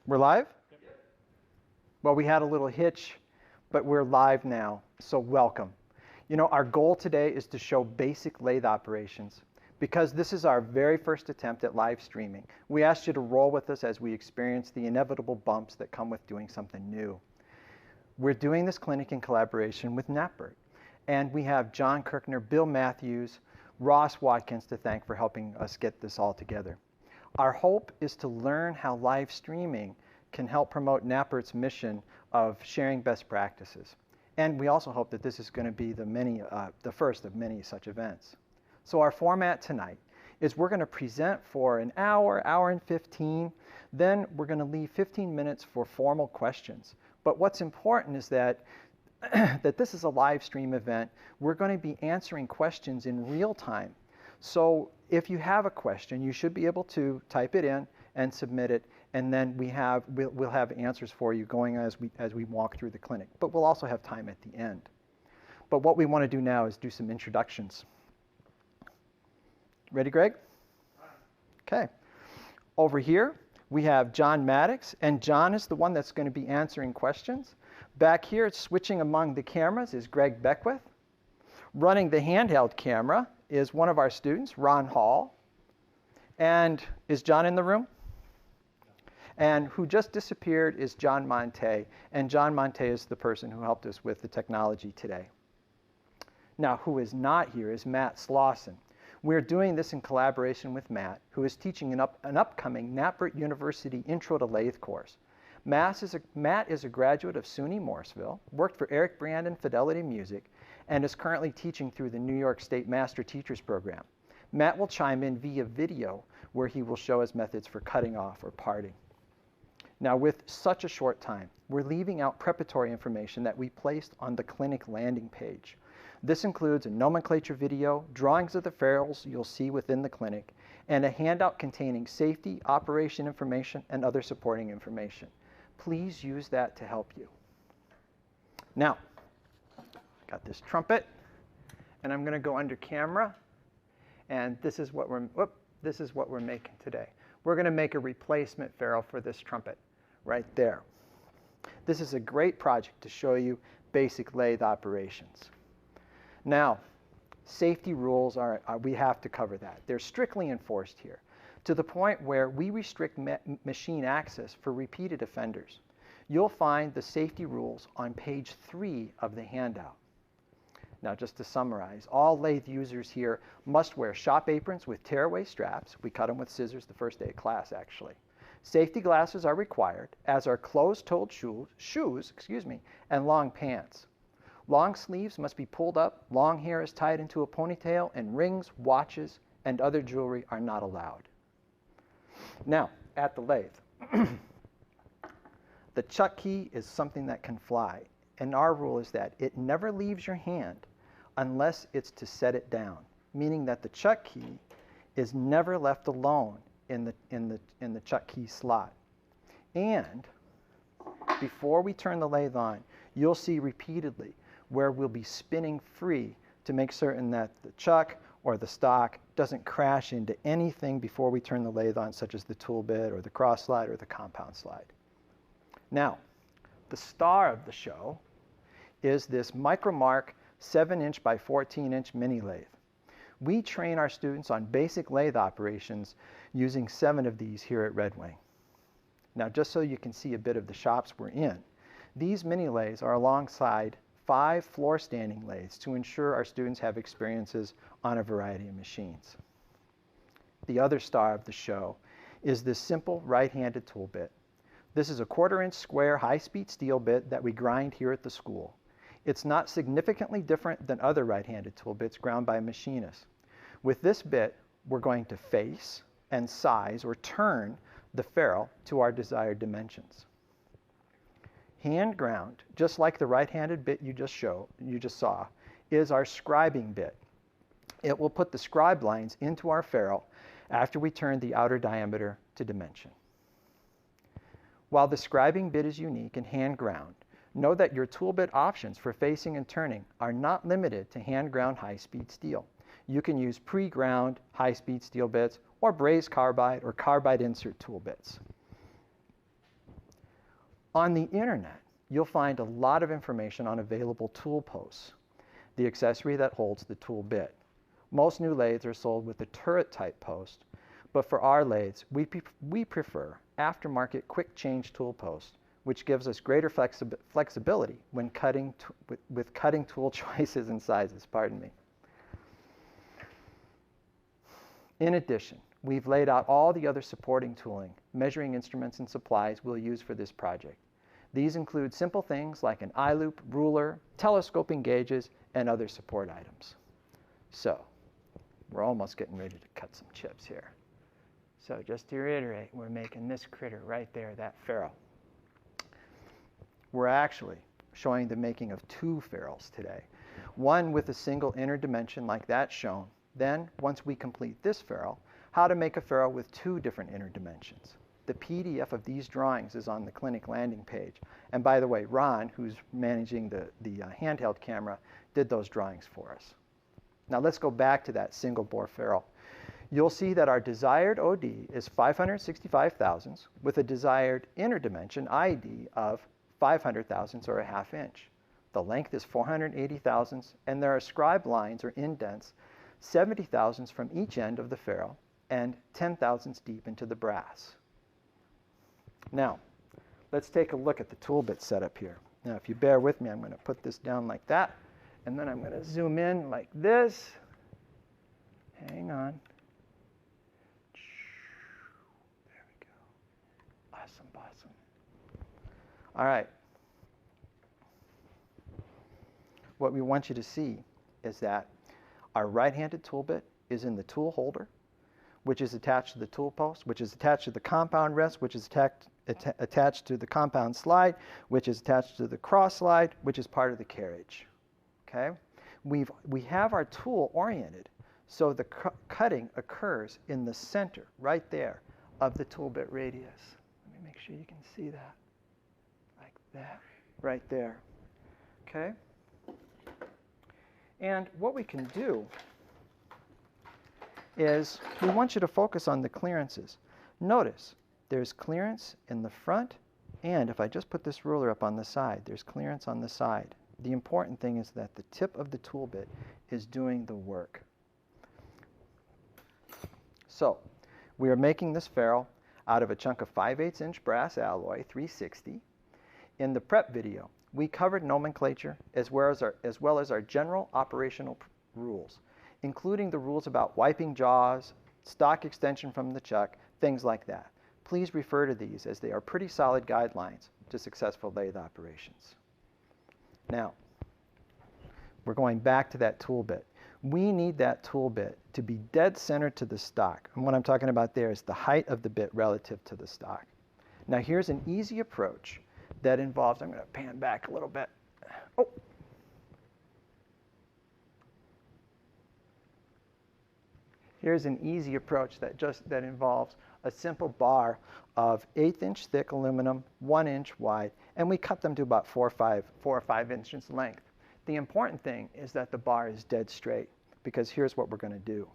We're live? Yep. Well, we had a little hitch, but we're live now, so welcome. You know, our goal today is to show basic lathe operations. Because this is our very first attempt at live streaming, we asked you to roll with us as we experience the inevitable bumps that come with doing something new. We're doing this clinic in collaboration with NAPBERT, and we have John Kirkner, Bill Matthews, Ross Watkins to thank for helping us get this all together. Our hope is to learn how live streaming can help promote NAPBERT's mission of sharing best practices. And we also hope that this is going to be the first of many such events. So our format tonight is we're going to present for an hour, hour and 15. Then we're going to leave 15 minutes for formal questions. But what's important is that that this is a live stream event. We're going to be answering questions in real time. So if you have a question, you should be able to type it in and submit it, and then we'll have answers for you going as we walk through the clinic. But we'll also have time at the end. But what we want to do now is do some introductions. Ready, Greg? Okay. Over here, we have John Maddox, and John is the one that's going to be answering questions. Back here, switching among the cameras, is Greg Beckwith. Running the handheld camera is one of our students, Ron Hall. And is John in the room? And who just disappeared is John Monte. And John Monte is the person who helped us with the technology today. Now, who is not here is Matt Slauson. We're doing this in collaboration with Matt, who is teaching an upcoming NAPBERT University Intro to Lathe course. Matt is a graduate of SUNY Morrisville, worked for Eric Brand and Fidelity Music, and is currently teaching through the New York State Master Teachers Program. Matt will chime in via video, where he will show us methods for cutting off or parting. Now, with such a short time, we're leaving out preparatory information that we placed on the clinic landing page. This includes a nomenclature video, drawings of the ferrules you'll see within the clinic, and a handout containing safety, operation information, and other supporting information. Please use that to help you. Now, I got this trumpet, and I'm going to go under camera, and this is what we're making today. We're going to make a replacement ferrule for this trumpet right there. This is a great project to show you basic lathe operations. Now, safety rules we have to cover that. They're strictly enforced here, to the point where we restrict machine access for repeated offenders. You'll find the safety rules on page 3 of the handout. Now, just to summarize, all lathe users here must wear shop aprons with tearaway straps. We cut them with scissors the first day of class, actually. Safety glasses are required, as are closed-toed shoes, and long pants. Long sleeves must be pulled up, long hair is tied into a ponytail, and rings, watches, and other jewelry are not allowed. Now, at the lathe, the chuck key is something that can fly, and our rule is that it never leaves your hand unless it's to set it down, meaning that the chuck key is never left alone in the chuck key slot. And before we turn the lathe on, you'll see repeatedly where we'll be spinning free to make certain that the chuck or the stock doesn't crash into anything before we turn the lathe on, such as the tool bit or the cross slide or the compound slide. Now, the star of the show is this Micromark 7-inch by 14-inch mini lathe. We train our students on basic lathe operations using 7 of these here at Red Wing. Now, just so you can see a bit of the shops we're in, these mini lathes are alongside 5 floor standing lathes to ensure our students have experiences on a variety of machines. The other star of the show is this simple right-handed tool bit. This is a 1/4-inch square high-speed steel bit that we grind here at the school. It's not significantly different than other right-handed tool bits ground by machinists. With this bit, we're going to face and size or turn the ferrule to our desired dimensions. Hand ground, just like the right-handed bit you just saw, is our scribing bit. It will put the scribe lines into our ferrule after we turn the outer diameter to dimension. While the scribing bit is unique and hand ground, know that your tool bit options for facing and turning are not limited to hand ground high-speed steel. You can use pre-ground high-speed steel bits or brazed carbide or carbide insert tool bits. On the internet, you'll find a lot of information on available tool posts, the accessory that holds the tool bit. Most new lathes are sold with the turret type post, but for our lathes, we prefer aftermarket quick change tool post, which gives us greater flexibility when cutting with cutting tool choices and sizes, pardon me. In addition, we've laid out all the other supporting tooling, measuring instruments and supplies we'll use for this project. These include simple things like an eye loop, ruler, telescoping gauges, and other support items. So, we're almost getting ready to cut some chips here. So just to reiterate, we're making this critter right there, that ferrule. We're actually showing the making of two ferrules today. One with a single inner dimension like that shown. Then, once we complete this ferrule, how to make a ferrule with two different inner dimensions. The PDF of these drawings is on the clinic landing page. And by the way, Ron, who's managing the handheld camera, did those drawings for us. Now let's go back to that single bore ferrule. You'll see that our desired OD is 565 thousandths with a desired inner dimension ID of 500 thousandths or a ½ inch. The length is 480 thousandths, and there are scribe lines or indents 70 thousandths from each end of the ferrule and 10 thousandths deep into the brass. Now, let's take a look at the tool bit setup here. Now, if you bear with me, I'm going to put this down like that, and then I'm going to zoom in like this. Hang on. There we go. Awesome, awesome. All right. What we want you to see is that our right-handed tool bit is in the tool holder, which is attached to the tool post, which is attached to the compound rest, which is attached to the compound slide, which is attached to the cross slide, which is part of the carriage. Okay? We have our tool oriented so the cutting occurs in the center, right there, of the tool bit radius. Let me make sure you can see that. Like that, right there. Okay? And what we can do is we want you to focus on the clearances. Notice there's clearance in the front, and if I just put this ruler up on the side, there's clearance on the side. The important thing is that the tip of the tool bit is doing the work. So we are making this ferrule out of a chunk of 5/8 inch brass alloy, 360. In the prep video, we covered nomenclature as well as our general operational rules, including the rules about wiping jaws, stock extension from the chuck, things like that. Please refer to these as they are pretty solid guidelines to successful lathe operations. Now, we're going back to that tool bit. We need that tool bit to be dead center to the stock. And what I'm talking about there is the height of the bit relative to the stock. Now here's an easy approach that involves, I'm going to pan back a little bit. Oh. Here's an easy approach that involves a simple bar of 1/8 inch thick aluminum, 1 inch wide, and we cut them to about 4 or 5 inches length. The important thing is that the bar is dead straight, because here's what we're going to do.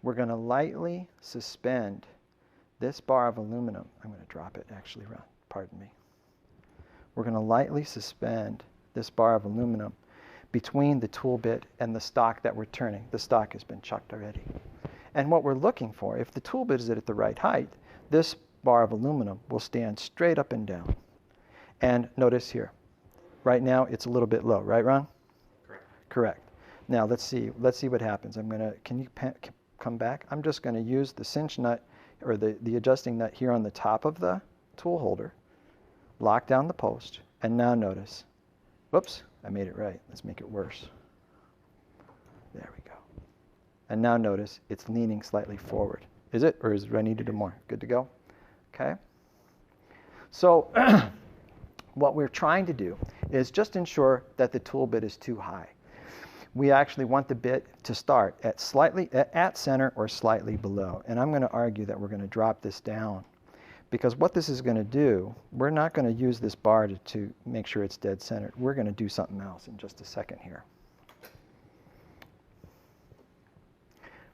We're going to lightly suspend this bar of aluminum. I'm going to drop it actually, pardon me. We're going to lightly suspend this bar of aluminum between the tool bit and the stock that we're turning. The stock has been chucked already. And what we're looking for, if the tool bit is at the right height, this bar of aluminum will stand straight up and down. And notice here, right now it's a little bit low, right, Ron? Correct. Correct. Now let's see what happens. Can you come back? I'm just going to use the cinch nut or the adjusting nut here on the top of the tool holder, lock down the post, and now notice, whoops, I made it right. Let's make it worse. There we go. And now notice it's leaning slightly forward. Is it, or do I need to do more? Good to go? Okay. So what we're trying to do is just ensure that the tool bit is too high. We actually want the bit to start at center or slightly below. And I'm going to argue that we're going to drop this down, because what this is going to do, we're not going to use this bar to make sure it's dead centered. We're going to do something else in just a second here.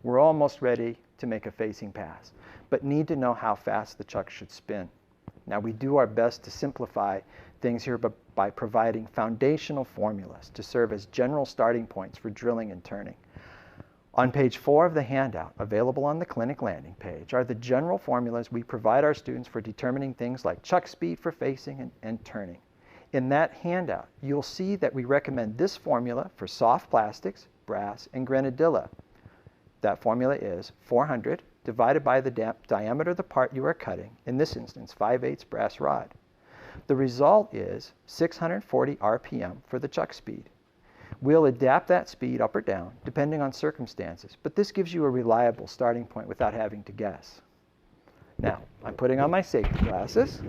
We're almost ready to make a facing pass, but need to know how fast the chuck should spin. Now, we do our best to simplify things here by providing foundational formulas to serve as general starting points for drilling and turning. On page 4 of the handout, available on the clinic landing page, are the general formulas we provide our students for determining things like chuck speed for facing and turning. In that handout, you'll see that we recommend this formula for soft plastics, brass, and grenadilla. That formula is 400 divided by the diameter of the part you are cutting, in this instance 5/8 brass rod. The result is 640 RPM for the chuck speed. We'll adapt that speed up or down depending on circumstances, but this gives you a reliable starting point without having to guess. Now, I'm putting on my safety glasses.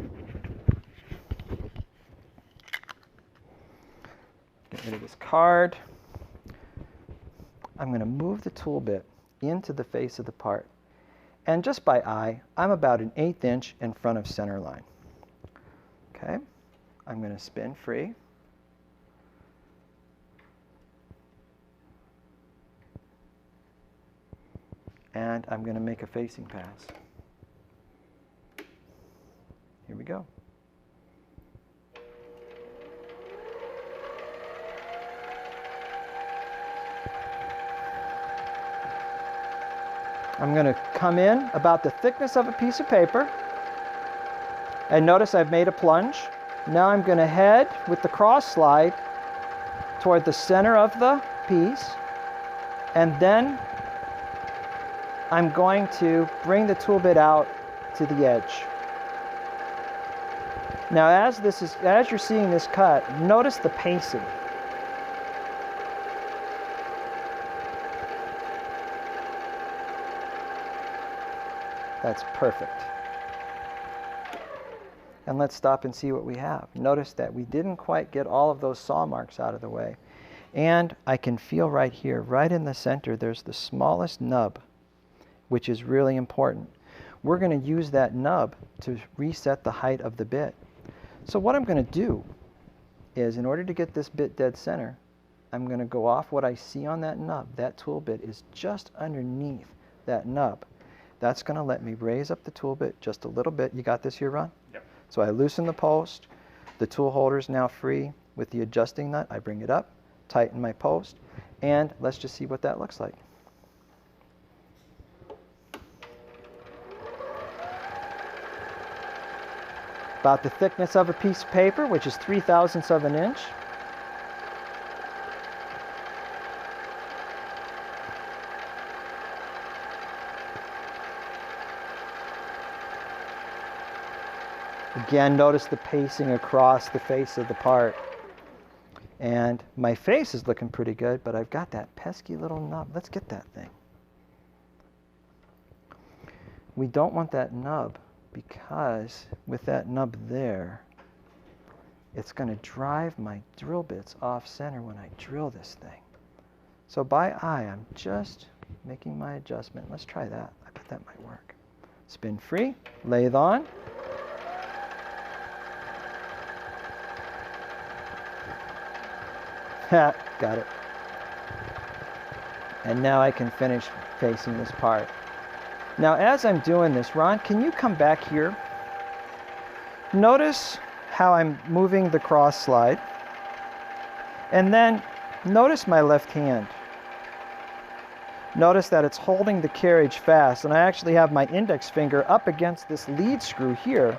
Get rid of this card. I'm going to move the tool bit into the face of the part. And just by eye, I'm about 1/8 inch in front of center line. Okay, I'm going to spin free. And I'm going to make a facing pass. Here we go. I'm going to come in about the thickness of a piece of paper. And notice I've made a plunge. Now I'm going to head with the cross slide toward the center of the piece. And then I'm going to bring the tool bit out to the edge. Now as you're seeing this cut, notice the pacing. That's perfect. And let's stop and see what we have. Notice that we didn't quite get all of those saw marks out of the way. And I can feel right here, right in the center, there's the smallest nub, which is really important. We're going to use that nub to reset the height of the bit. So what I'm going to do is, in order to get this bit dead center, I'm going to go off what I see on that nub. That tool bit is just underneath that nub. That's going to let me raise up the tool bit just a little bit. You got this here, Ron? Yep. So I loosen the post. The tool holder is now free. With the adjusting nut, I bring it up, tighten my post, and let's just see what that looks like. About the thickness of a piece of paper, which is 3/1000ths of an inch. Again, notice the pacing across the face of the part. And my face is looking pretty good, but I've got that pesky little nub. Let's get that thing. We don't want that nub because with that nub there, it's going to drive my drill bits off center when I drill this thing. So by eye, I'm just making my adjustment. Let's try that. I bet that might work. Spin free, lathe on. Got it. And now I can finish facing this part. Now as I'm doing this, Ron, can you come back here? Notice how I'm moving the cross slide. And then notice my left hand. Notice that it's holding the carriage fast, and I actually have my index finger up against this lead screw here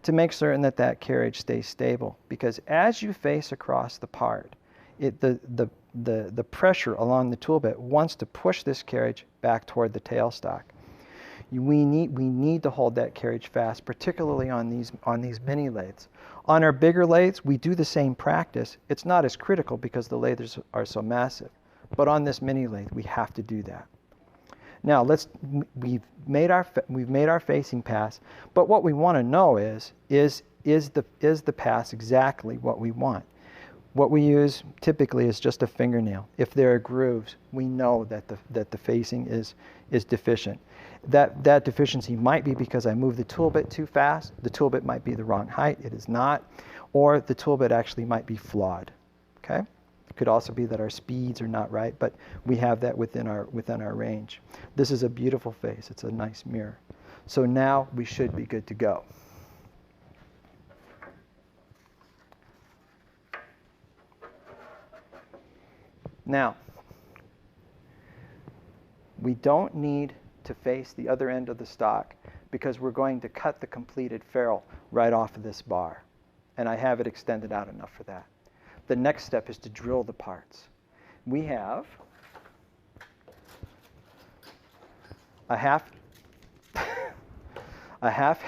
to make certain that that carriage stays stable. Because as you face across the part, the pressure along the tool bit wants to push this carriage back toward the tailstock. We need to hold that carriage fast, particularly on these mini lathes. On our bigger lathes, we do the same practice. It's not as critical because the lathes are so massive. But on this mini lathe, we have to do that. Now we've made our facing pass, but what we want to know is the pass exactly what we want? What we use typically is just a fingernail. If there are grooves, we know that the facing is deficient. That deficiency might be because I moved the tool bit too fast. The tool bit might be the wrong height. It is not. Or the tool bit actually might be flawed. Okay? Could also be that our speeds are not right, but we have that within our range. This is a beautiful face. It's a nice mirror. So now we should be good to go. Now, we don't need to face the other end of the stock because we're going to cut the completed ferrule right off of this bar. And I have it extended out enough for that. The next step is to drill the parts. We have a half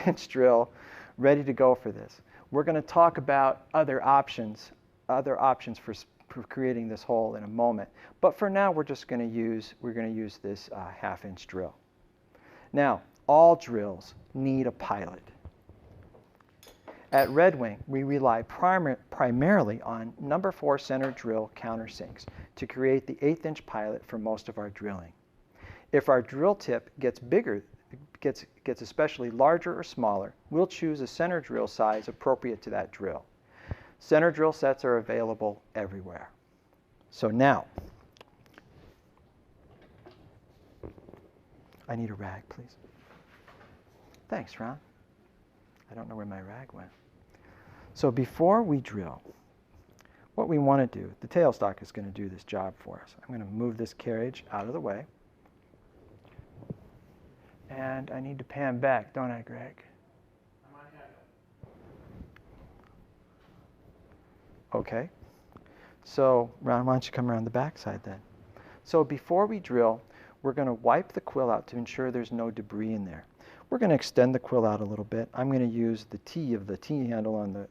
inch drill ready to go for this. We're going to talk about other options for creating this hole in a moment. But for now, we're going to use this half-inch drill. Now, all drills need a pilot. At Red Wing, we rely primarily on number 4 center drill countersinks to create the 1/8 inch pilot for most of our drilling. If our drill tip gets bigger, gets especially larger or smaller, we'll choose a center drill size appropriate to that drill. Center drill sets are available everywhere. So now, I need a rag, please. Thanks, Ron. I don't know where my rag went. So before we drill, what we want to do, the tailstock is going to do this job for us. I'm going to move this carriage out of the way. And I need to pan back, don't I, Greg? Okay. So, Ron, why don't you come around the back side then? So before we drill, we're going to wipe the quill out to ensure there's no debris in there. We're going to extend the quill out a little bit. I'm going to use the T of the T handle on the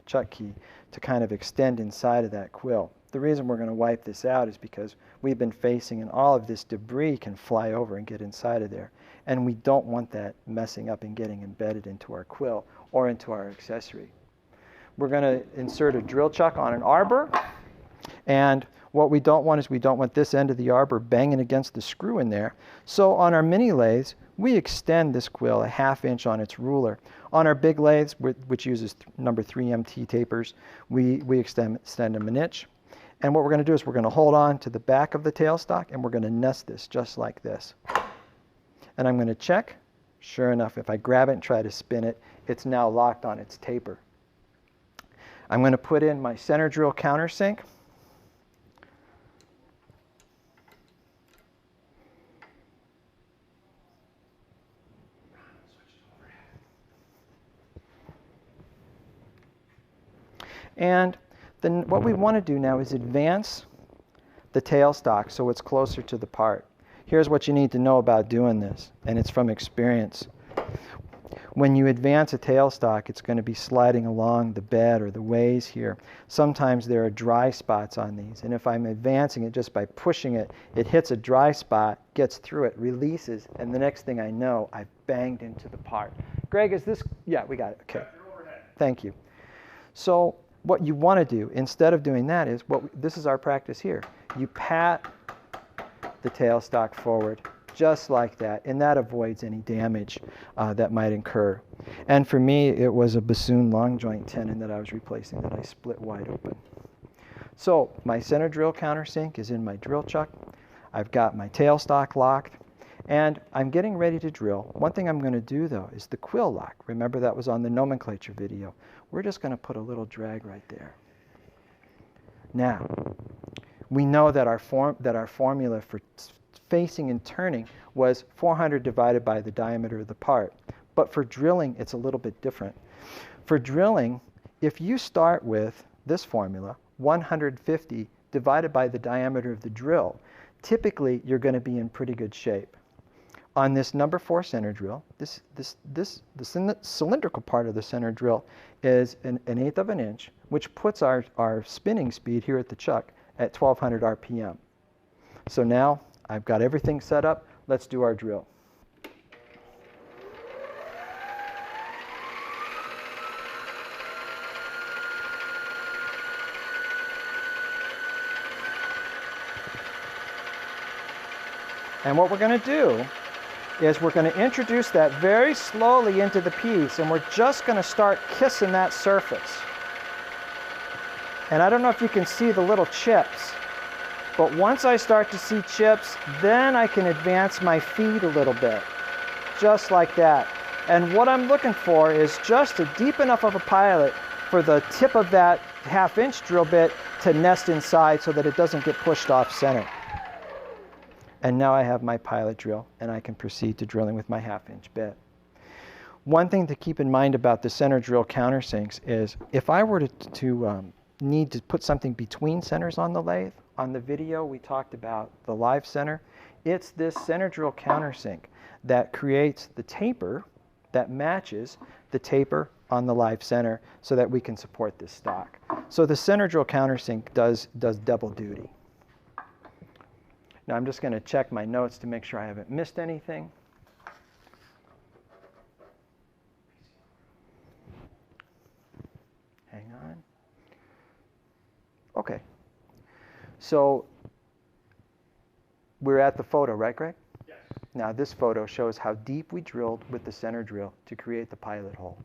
chuck key to kind of extend inside of that quill. The reason we're going to wipe this out is because we've been facing and all of this debris can fly over and get inside of there. And we don't want that messing up and getting embedded into our quill or into our accessory. We're going to insert a drill chuck on an arbor. And what we don't want is we don't want this end of the arbor banging against the screw in there. So on our mini lathes, we extend this quill a ½ inch on its ruler. On our big lathes, which uses number 3 MT tapers, we extend them 1 inch. And what we're going to do is we're going to hold on to the back of the tailstock and we're going to nest this just like this. And I'm going to check. Sure enough, if I grab it and try to spin it, it's now locked on its taper. I'm going to put in my center drill countersink. And then what we want to do now is advance the tailstock so it's closer to the part. Here's what you need to know about doing this, and it's from experience. When you advance a tailstock, it's going to be sliding along the bed or the ways here. Sometimes there are dry spots on these, and if I'm advancing it just by pushing it, it hits a dry spot, gets through it, releases, and the next thing I know, I've banged into the part. Greg, is this? Yeah, we got it. Okay. Thank you. So what you want to do, instead of doing that, is this is our practice here. You pat the tailstock forward just like that, and that avoids any damage that might incur. And for me, it was a bassoon long joint tenon that I was replacing that I split wide open. So my center drill countersink is in my drill chuck. I've got my tailstock locked, and I'm getting ready to drill. One thing I'm going to do, though, is the quill lock. Remember, that was on the nomenclature video. We're just going to put a little drag right there. Now, we know that our formula for facing and turning was 400 divided by the diameter of the part. But for drilling, it's a little bit different. For drilling, if you start with this formula, 150 divided by the diameter of the drill, typically you're going to be in pretty good shape. On this number 4 center drill, the cylindrical part of the center drill is an 1/8 of an inch, which puts our spinning speed here at the chuck at 1200 RPM. So now I've got everything set up. Let's do our drill. And what we're going to do is we're going to introduce that very slowly into the piece, and we're just going to start kissing that surface. And I don't know if you can see the little chips, but once I start to see chips, then I can advance my feed a little bit, just like that. And what I'm looking for is just a deep enough of a pilot for the tip of that 1/2 inch drill bit to nest inside so that it doesn't get pushed off center. And now I have my pilot drill, and I can proceed to drilling with my 1/2 inch bit. One thing to keep in mind about the center drill countersinks is if I were to need to put something between centers on the lathe, on the video we talked about the live center, it's this center drill countersink that creates the taper that matches the taper on the live center so that we can support this stock. So the center drill countersink does double duty. Now I'm just going to check my notes to make sure I haven't missed anything. Hang on. Okay. So we're at the photo, right, Greg? Yes. Now this photo shows how deep we drilled with the center drill to create the pilot hole.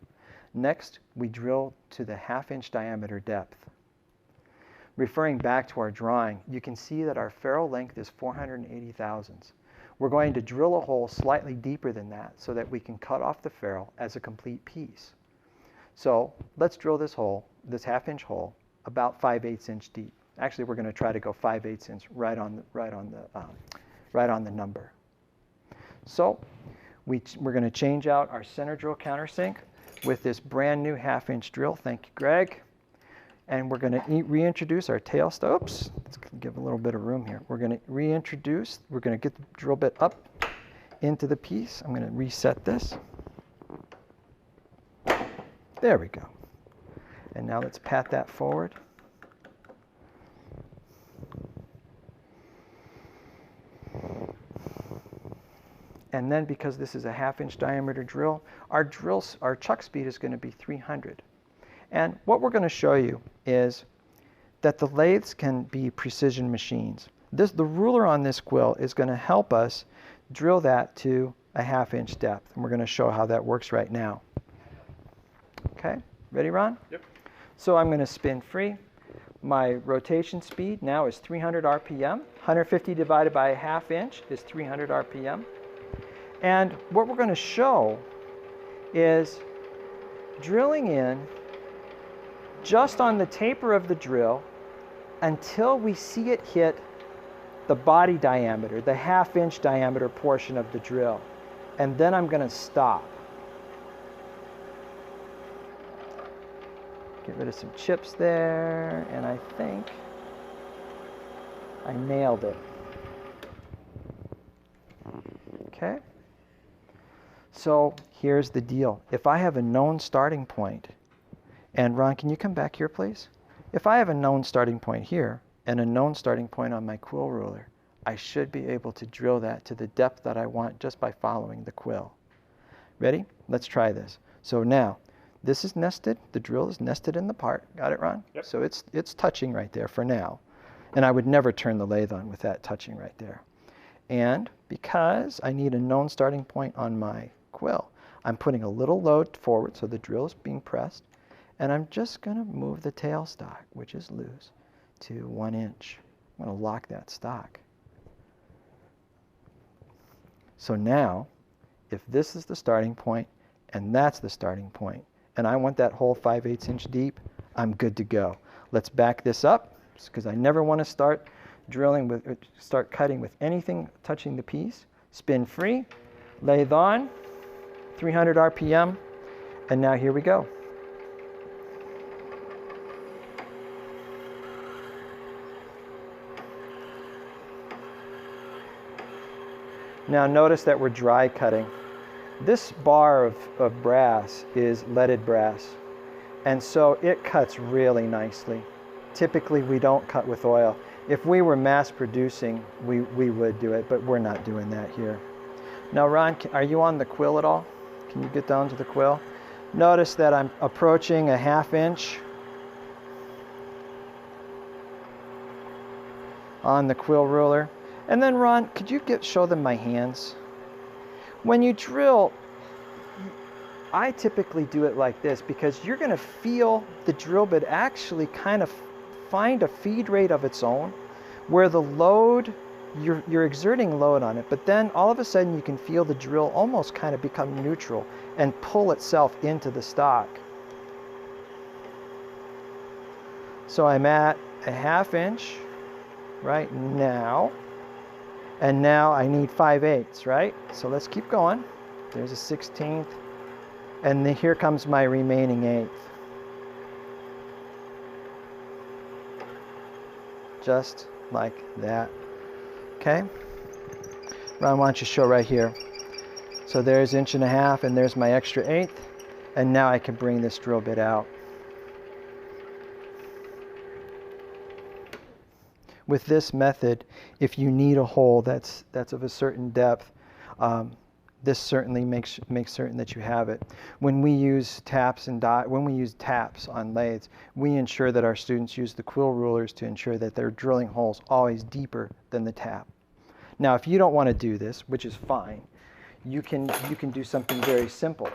Next, we drill to the 1/2 inch diameter depth. Referring back to our drawing, you can see that our ferrule length is 480 thousandths. We're going to drill a hole slightly deeper than that so that we can cut off the ferrule as a complete piece. So let's drill this hole, this 1/2 inch hole, about 5/8 inch deep. Actually, we're going to try to go 5/8 inch right on the number. So we're going to change out our center drill countersink with this brand new 1/2 inch drill. Thank you, Greg. And we're going to reintroduce our tail stock. Oops, let's give a little bit of room here. We're going to reintroduce, we're going to get the drill bit up into the piece. I'm going to reset this. There we go. And now let's pat that forward. And then because this is a 1/2 inch diameter drill, our chuck speed is going to be 300. And what we're going to show you is that the lathes can be precision machines. The ruler on this quill is going to help us drill that to a 1/2 inch depth. And we're going to show how that works right now. Okay, ready, Ron? Yep. So I'm going to spin free. My rotation speed now is 300 RPM. 150 divided by a 1/2 inch is 300 RPM. And what we're going to show is drilling in just on the taper of the drill until we see it hit the body diameter, the 1/2 inch diameter portion of the drill. And then I'm going to stop. Get rid of some chips there, and I think I nailed it. Okay? So here's the deal. If I have a known starting point, and Ron, can you come back here, please? If I have a known starting point here and a known starting point on my quill ruler, I should be able to drill that to the depth that I want just by following the quill. Ready? Let's try this. So now, this is nested. The drill is nested in the part. Got it, Ron? Yep. So it's touching right there for now. And I would never turn the lathe on with that touching right there. And because I need a known starting point on my quill, I'm putting a little load forward so the drill is being pressed. And I'm just going to move the tail stock, which is loose, to 1 inch. I'm going to lock that stock. So now, if this is the starting point and that's the starting point, and I want that hole 5/8 inch deep, I'm good to go. Let's back this up, because I never want to start cutting with anything touching the piece. Spin free, lathe on, 300 RPM, and now here we go. Now notice that we're dry cutting. This bar of brass is leaded brass, and so it cuts really nicely. Typically we don't cut with oil. If we were mass producing, we would do it, but we're not doing that here. Now Ron, are you on the quill at all? Can you get down to the quill? Notice that I'm approaching a 1/2 inch on the quill ruler. And then Ron, could you show them my hands? When you drill, I typically do it like this because you're going to feel the drill bit actually kind of find a feed rate of its own where the load, you're exerting load on it, but then all of a sudden you can feel the drill almost kind of become neutral and pull itself into the stock. So I'm at a 1/2 inch right now, and now I need 5/8, right? So let's keep going. There's a 1/16, and then here comes my remaining 1/8. Just like that. Okay? Ron, why don't you show right here? So there's 1.5 inches, and there's my extra 1/8, and now I can bring this drill bit out. With this method, if you need a hole that's of a certain depth, this certainly makes certain that you have it. When we use taps on lathes, we ensure that our students use the quill rulers to ensure that they're drilling holes always deeper than the tap. Now, if you don't want to do this, which is fine, you can do something very simple.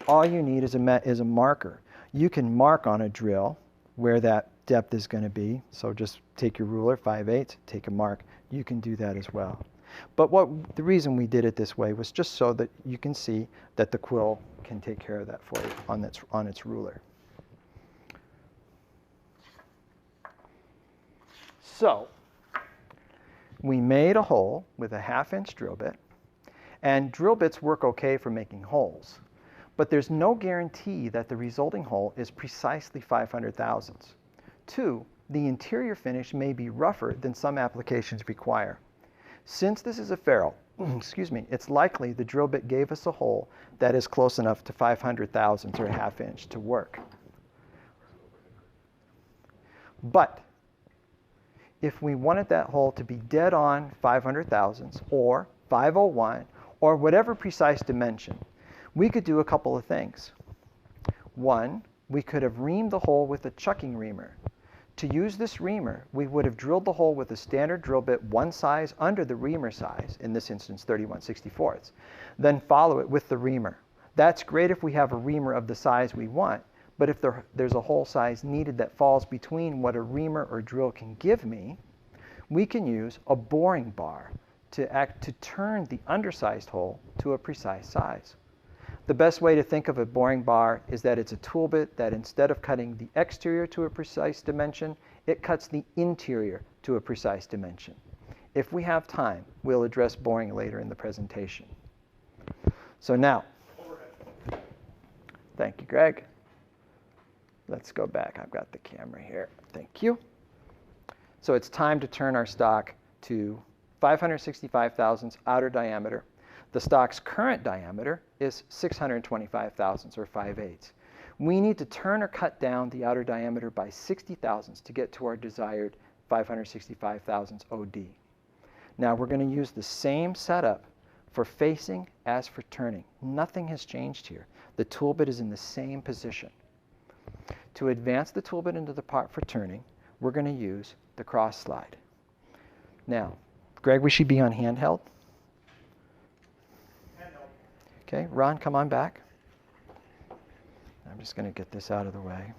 All you need is a marker. You can mark on a drill where that depth is going to be. So just take your ruler, 5/8, take a mark. You can do that as well. But the reason we did it this way was just so that you can see that the quill can take care of that for you on its ruler. So we made a hole with a 1/2 inch drill bit, and drill bits work okay for making holes. But there's no guarantee that the resulting hole is precisely 500 thousandths. 2, the interior finish may be rougher than some applications require. Since this is a ferrule, excuse me, it's likely the drill bit gave us a hole that is close enough to 500 thousandths or a 1/2 inch to work. But if we wanted that hole to be dead on 500 thousandths or 501 or whatever precise dimension, we could do a couple of things. One, we could have reamed the hole with a chucking reamer. To use this reamer, we would have drilled the hole with a standard drill bit one size under the reamer size, in this instance 31/64, then follow it with the reamer. That's great if we have a reamer of the size we want, but if there's a hole size needed that falls between what a reamer or drill can give me, we can use a boring bar to turn the undersized hole to a precise size. The best way to think of a boring bar is that it's a tool bit that instead of cutting the exterior to a precise dimension, it cuts the interior to a precise dimension. If we have time, we'll address boring later in the presentation. So now, thank you, Greg. Let's go back. I've got the camera here. Thank you. So it's time to turn our stock to 565 thousandths outer diameter. The stock's current diameter is 625 thousandths or 5/8. We need to turn or cut down the outer diameter by 60 thousandths to get to our desired 565 thousandths OD. Now we're going to use the same setup for facing as for turning. Nothing has changed here. The tool bit is in the same position. To advance the tool bit into the part for turning, we're going to use the cross slide. Now, Greg, we should be on handheld. Okay, Ron, come on back. I'm just going to get this out of the way.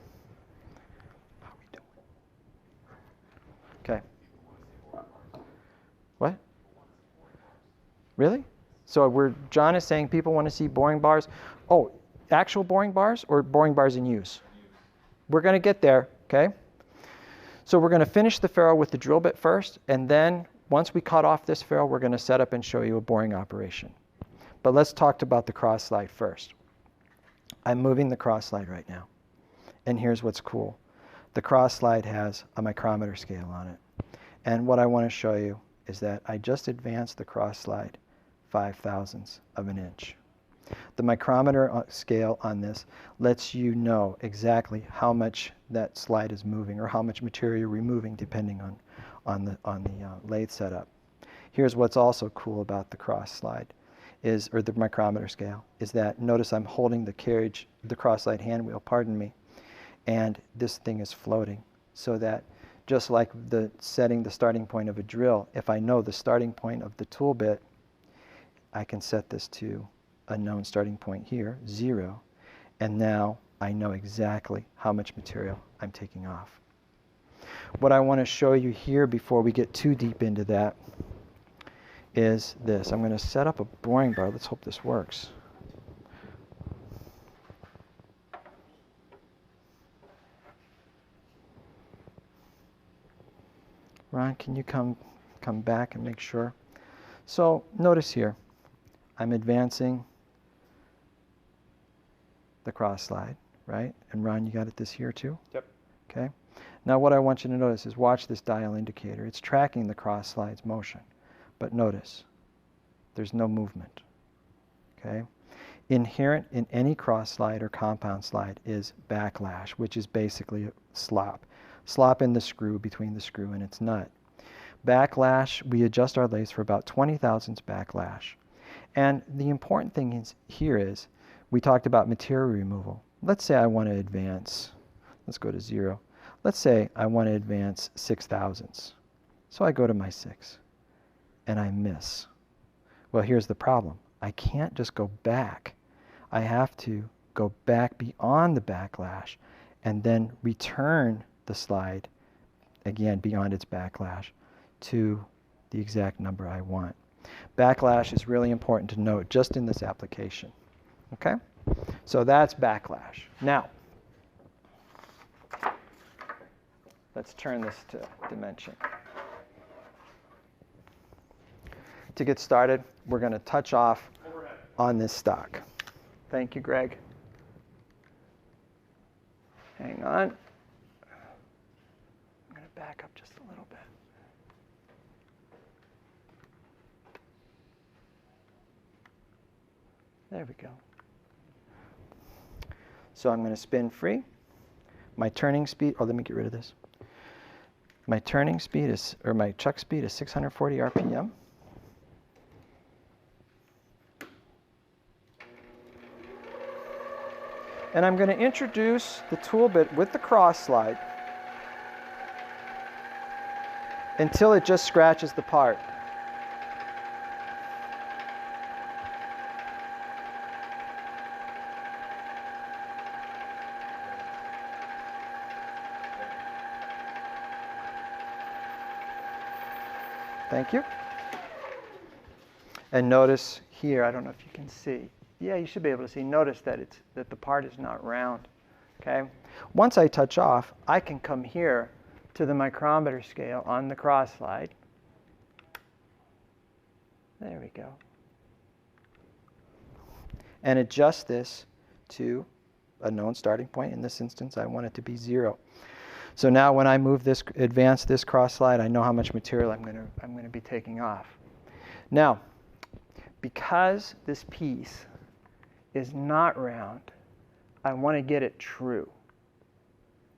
How are we doing? Okay. What? Really? So John is saying people want to see boring bars. Oh, actual boring bars or boring bars in use? We're going to get there, okay? So we're going to finish the ferrule with the drill bit first, and then once we cut off this ferrule, we're going to set up and show you a boring operation. But let's talk about the cross slide first. I'm moving the cross slide right now. And here's what's cool. The cross slide has a micrometer scale on it. And what I want to show you is that I just advanced the cross slide 5 thousandths of an inch. The micrometer scale on this lets you know exactly how much that slide is moving or how much material you're removing depending on the lathe setup. Here's what's also cool about the cross slide. Or the micrometer scale, is that notice I'm holding the cross slide hand wheel, pardon me, and this thing is floating, so that just like setting the starting point of a drill, if I know the starting point of the tool bit, I can set this to a known starting point here, 0, and now I know exactly how much material I'm taking off. What I want to show you here before we get too deep into that is this. I'm going to set up a boring bar. Let's hope this works. Ron, can you come back and make sure? So notice here, I'm advancing the cross slide, right? And Ron, you got this here too? Yep. Okay. Now what I want you to notice is watch this dial indicator. It's tracking the cross slide's motion. But notice, there's no movement. Okay? Inherent in any cross slide or compound slide is backlash, which is basically slop. Slop in the screw between the screw and its nut. Backlash, we adjust our lathes for about 20 thousandths backlash. And the important thing here is, we talked about material removal. Let's say I want to advance, let's go to 0. Let's say I want to advance 6 thousandths. So I go to my 6, and I miss. Well, here's the problem. I can't just go back. I have to go back beyond the backlash and then return the slide, again, beyond its backlash, to the exact number I want. Backlash is really important to note just in this application. Okay? So that's backlash. Now, let's turn this to dimension. To get started, we're going to touch off on this stock. Thank you, Greg. Hang on. I'm going to back up just a little bit. There we go. So I'm going to spin free. My turning speed, let me get rid of this. My turning speed is, or my chuck speed is 640 RPM. And I'm going to introduce the tool bit with the cross slide until it just scratches the part. Thank you. And notice here, I don't know if you can see. Yeah, you should be able to see. Notice that the part is not round. Okay. Once I touch off, I can come here to the micrometer scale on the cross slide. There we go. And adjust this to a known starting point. In this instance, I want it to be 0. So now when I move this, advance this cross slide, I know how much material I'm going to be taking off. Now, because this piece is not round, I want to get it true.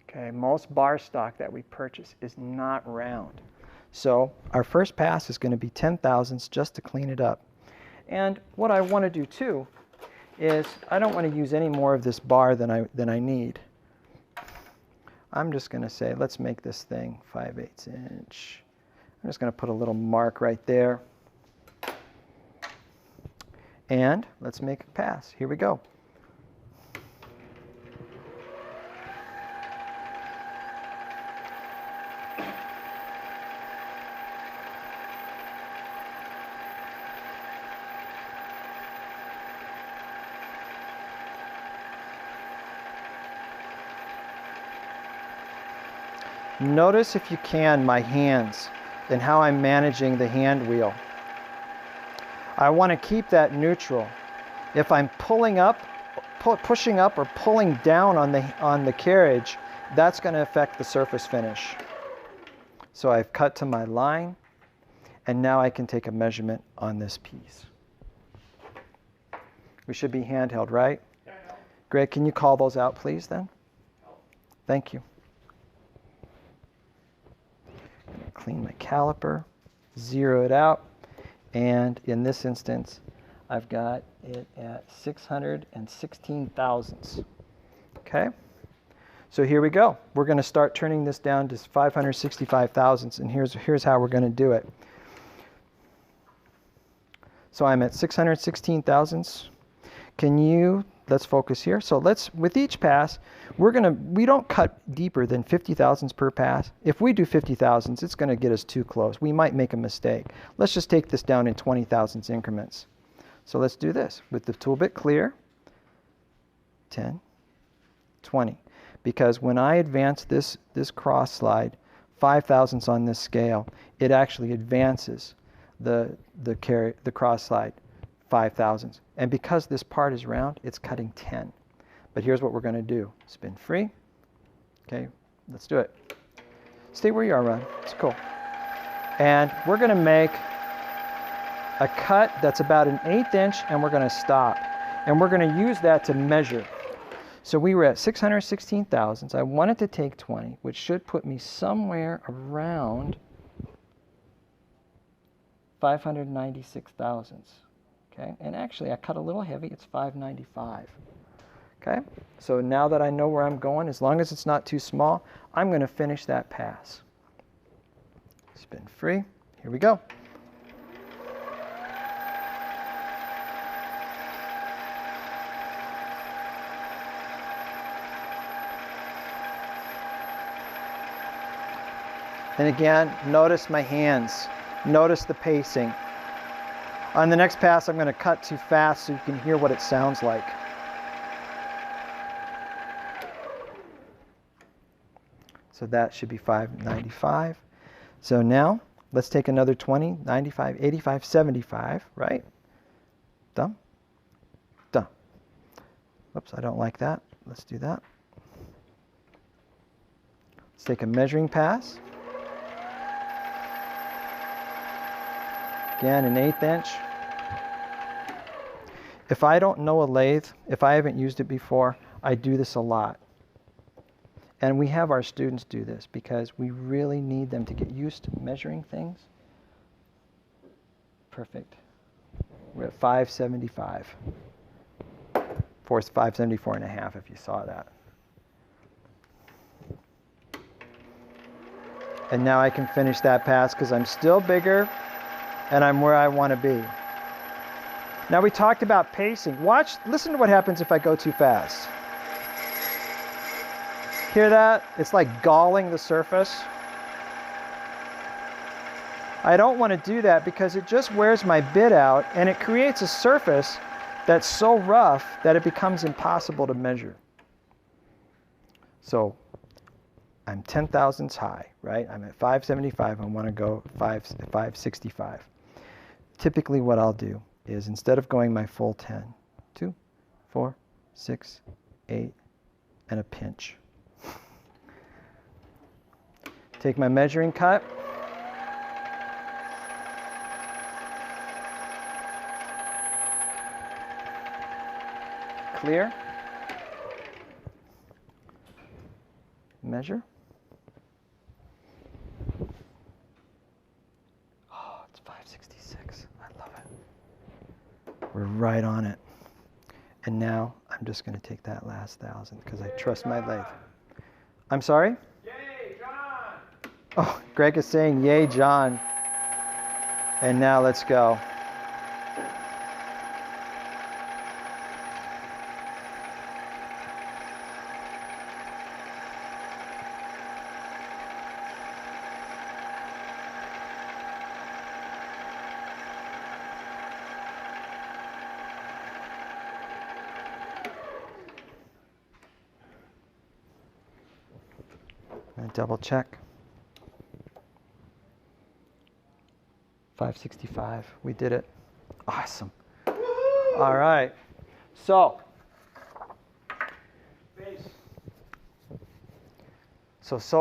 Okay, most bar stock that we purchase is not round. So our first pass is going to be 10 thousandths just to clean it up. And what I want to do too is I don't want to use any more of this bar than I need. I'm just going to say, let's make this thing 5/8 inch. I'm just going to put a little mark right there. And let's make a pass. Here we go. Notice, if you can, my hands and how I'm managing the hand wheel. I want to keep that neutral. If I'm pulling up, pushing up or pulling down on the carriage, that's going to affect the surface finish. So I've cut to my line, and now I can take a measurement on this piece. We should be handheld, right? Yeah, I know. Greg, can you call those out, please, then? No. Thank you. I'm going to clean my caliper, zero it out. And in this instance, I've got it at 616 thousandths. Okay? So here we go. We're going to start turning this down to 565 thousandths, and here's how we're going to do it. So I'm at 616 thousandths. Can you let's focus here. So with each pass, we don't cut deeper than 50 thousandths per pass. If we do 50 thousandths, it's going to get us too close. We might make a mistake. Let's just take this down in 20 thousandths increments. So let's do this with the tool bit clear. 10, 20. Because when I advance this cross slide 5 thousandths on this scale, it actually advances the cross slide 5 thousandths. And because this part is round, it's cutting 10. But here's what we're going to do. Spin free. Okay, let's do it. Stay where you are, Ron. It's cool. And we're going to make a cut that's about an 1/8 inch, and we're going to stop. And we're going to use that to measure. So we were at 616 thousandths. I wanted to take 20, which should put me somewhere around 596 thousandths. Okay, and actually I cut a little heavy. It's 595. Okay, so now that I know where I'm going, as long as it's not too small, I'm going to finish that pass. Spin free. Here we go. And again, notice my hands. Notice the pacing. On the next pass, I'm going to cut too fast so you can hear what it sounds like. So that should be 595. So now, let's take another 20, 95, 85, 75, right? Done. Done. Whoops, I don't like that. Let's do that. Let's take a measuring pass. Again, an 1/8 inch. If I don't know a lathe, if I haven't used it before, I do this a lot. And we have our students do this because we really need them to get used to measuring things. Perfect. We're at 575. 574 and a half if you saw that. And now I can finish that pass because I'm still bigger and I'm where I want to be. Now we talked about pacing. Listen to what happens if I go too fast. Hear that? It's like galling the surface. I don't want to do that because it just wears my bit out and it creates a surface that's so rough that it becomes impossible to measure. So I'm 10 thousandths high, right? I'm at 575. I want to go 565. Typically what I'll do is instead of going my full 10, 2, 4, 6, 8, and a pinch. Take my measuring cut. Clear. Measure. Oh, it's 566. I love it. We're right on it. And now I'm just going to take that last 1,000 because I trust my lathe. I'm sorry? Yay, John! Oh, Greg is saying, yay, John. And now let's go. Double check. 565. We did it. Awesome. Woo-hoo! All right. So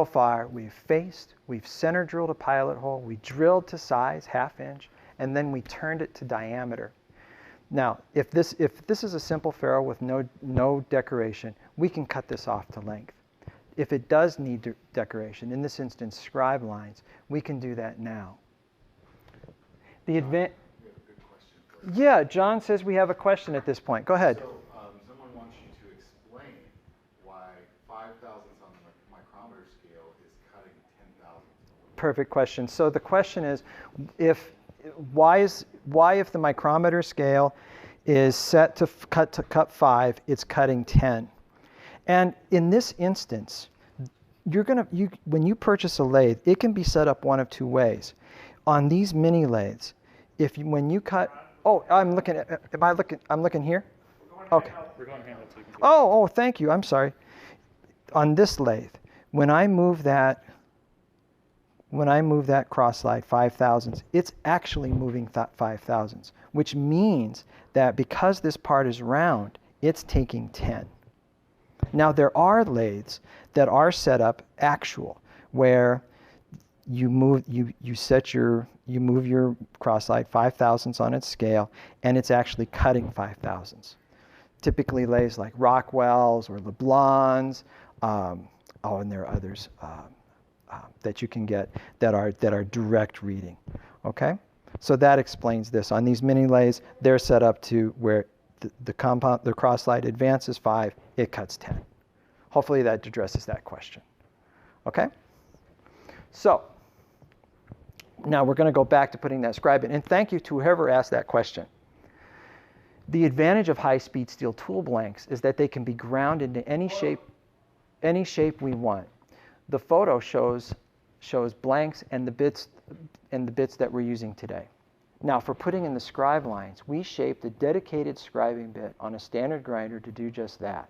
far we've faced, we've center drilled a pilot hole, we drilled to size, 1/2 inch, and then we turned it to diameter. Now, if this is a simple ferrule with no decoration, we can cut this off to length. If it does need decoration, in this instance scribe lines, we can do that now. We have a good question. Yeah, John says we have a question at this point. Go ahead. So, someone wants you to explain why 5 thousandths on the micrometer scale is cutting 10 thousandths. Perfect question. So the question is, why if the micrometer scale is set to cut 5. It's cutting 10. And in this instance, when you purchase a lathe, it can be set up one of two ways. On these mini lathes, when you cut, oh, I'm looking at, I'm looking here? Okay. We're going handheld so you can see. Oh, thank you. I'm sorry. On this lathe, when I move that cross slide 5/1000, it's actually moving 5/1000, which means that because this part is round, it's taking 10. Now there are lathes that are set up actual, where you move your cross slide 5/1000 on its scale, and it's actually cutting 5/1000. Typically lathes like Rockwell's or LeBlanc's, and there are others that you can get that are direct reading. Okay, so that explains this. On these mini lathes, they're set up to where the cross slide advances 5, it cuts 10. Hopefully that addresses that question. Okay, so now we're going to go back to putting that scribe in, and thank you to whoever asked that question. The advantage of high-speed steel tool blanks is that they can be ground into any shape we want. The photo shows blanks and the bits that we're using today. Now, for putting in the scribe lines, we shaped a dedicated scribing bit on a standard grinder to do just that.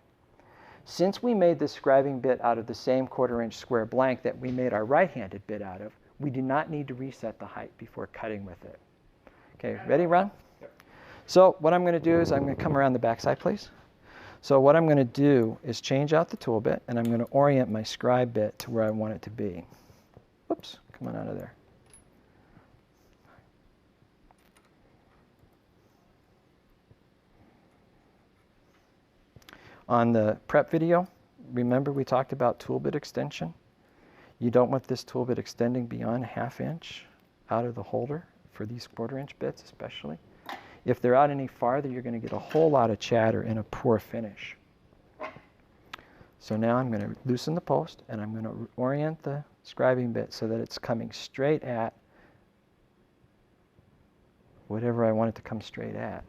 Since we made this scribing bit out of the same 1/4-inch square blank that we made our right-handed bit out of, we do not need to reset the height before cutting with it. Okay, ready, Ron? Yep. So what I'm going to do is I'm going to come around the backside, please. So what I'm going to do is change out the tool bit, and I'm going to orient my scribe bit to where I want it to be. Whoops, come on out of there. On the prep video, remember we talked about tool bit extension? You don't want this tool bit extending beyond 1/2 inch out of the holder for these 1/4-inch bits especially. If they're out any farther, you're going to get a whole lot of chatter and a poor finish. So now I'm going to loosen the post, and I'm going to orient the scribing bit so that it's coming straight at whatever I want it to come straight at.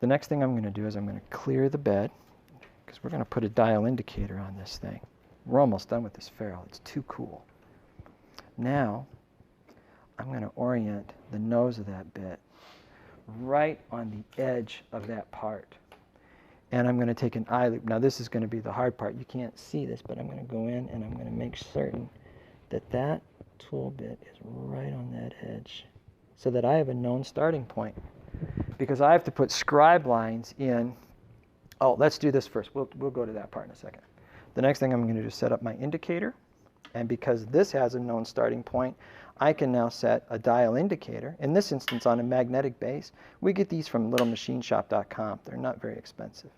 The next thing I'm going to do is I'm going to clear the bed, because we're going to put a dial indicator on this thing. We're almost done with this ferrule. It's too cool. Now, I'm going to orient the nose of that bit right on the edge of that part. And I'm going to take an eye loop. Now this is going to be the hard part. You can't see this, but I'm going to go in and I'm going to make certain that that tool bit is right on that edge so that I have a known starting point. Because I have to put scribe lines in. Oh, let's do this first. We'll go to that part in a second. The next thing I'm going to do is set up my indicator. And because this has a known starting point, I can now set a dial indicator, in this instance on a magnetic base. We get these from littlemachineshop.com. They're not very expensive.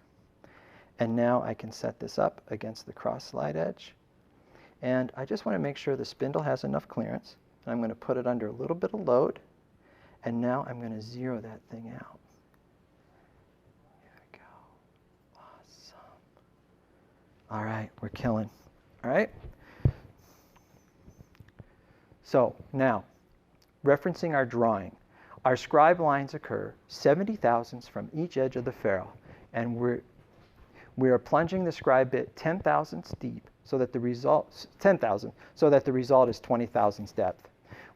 And now I can set this up against the cross slide edge. And I just want to make sure the spindle has enough clearance. I'm going to put it under a little bit of load. And now I'm going to zero that thing out. Here we go. Awesome. All right, we're killing. All right. So now, referencing our drawing, our scribe lines occur 70/1000ths from each edge of the ferrule, and we are plunging the scribe bit 10/1000ths deep, so that the result 10,000, so that the result is 20/1000ths depth.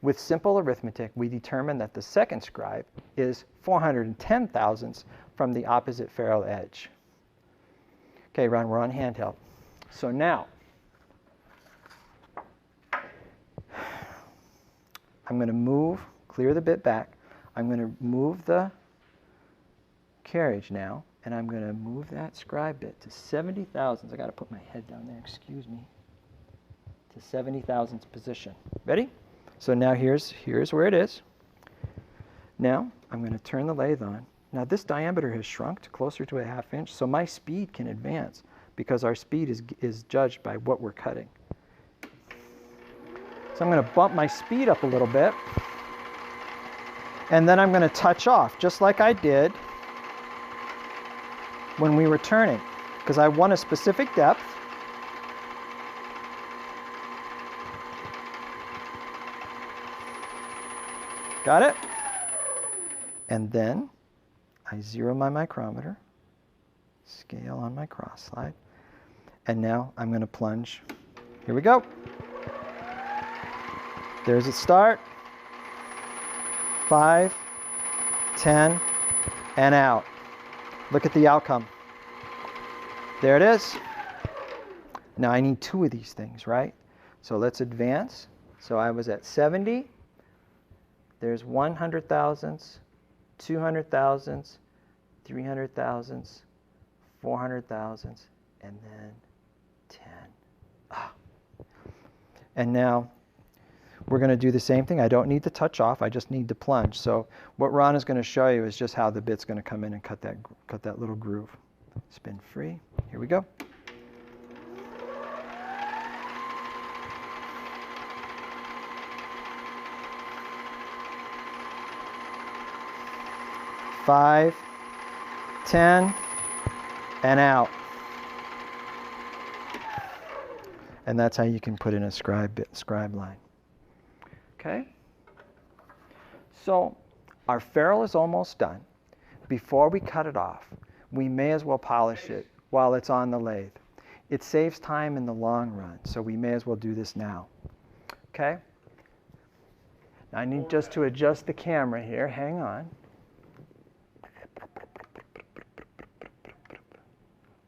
With simple arithmetic, we determine that the second scribe is 410/1000ths from the opposite ferrule edge. Okay, Ron, we're on handheld. So now, I'm going to clear the bit back. I'm going to move the carriage now, and I'm going to move that scribe bit to 70/1000ths. I got to put my head down there, excuse me. To 70/1000ths position. Ready? So now here's where it is. Now I'm going to turn the lathe on. Now this diameter has shrunk to closer to a 1/2 inch, so my speed can advance because our speed is judged by what we're cutting. So I'm going to bump my speed up a little bit, and then I'm going to touch off, just like I did when we were turning, because I want a specific depth. Got it? And then I zero my micrometer, scale on my cross slide, and now I'm going to plunge. Here we go. There's its start. 5, 10, and out. Look at the outcome. There it is. Now I need 2 of these things, right? So let's advance. So I was at 70. There's 100 thousandths, 200 thousandths, 300 thousandths, 400 thousandths, and then 10. Ah. And now we're going to do the same thing. I don't need to touch off. I just need to plunge. So what Ron is going to show you is just how the bit's going to come in and cut that little groove. Spin free. Here we go. Five, 10, and out. And that's how you can put in a scribe line. Okay? So our ferrule is almost done. Before we cut it off, we may as well polish it while it's on the lathe. It saves time in the long run, so we may as well do this now. Okay? Now I need just to adjust the camera here. Hang on.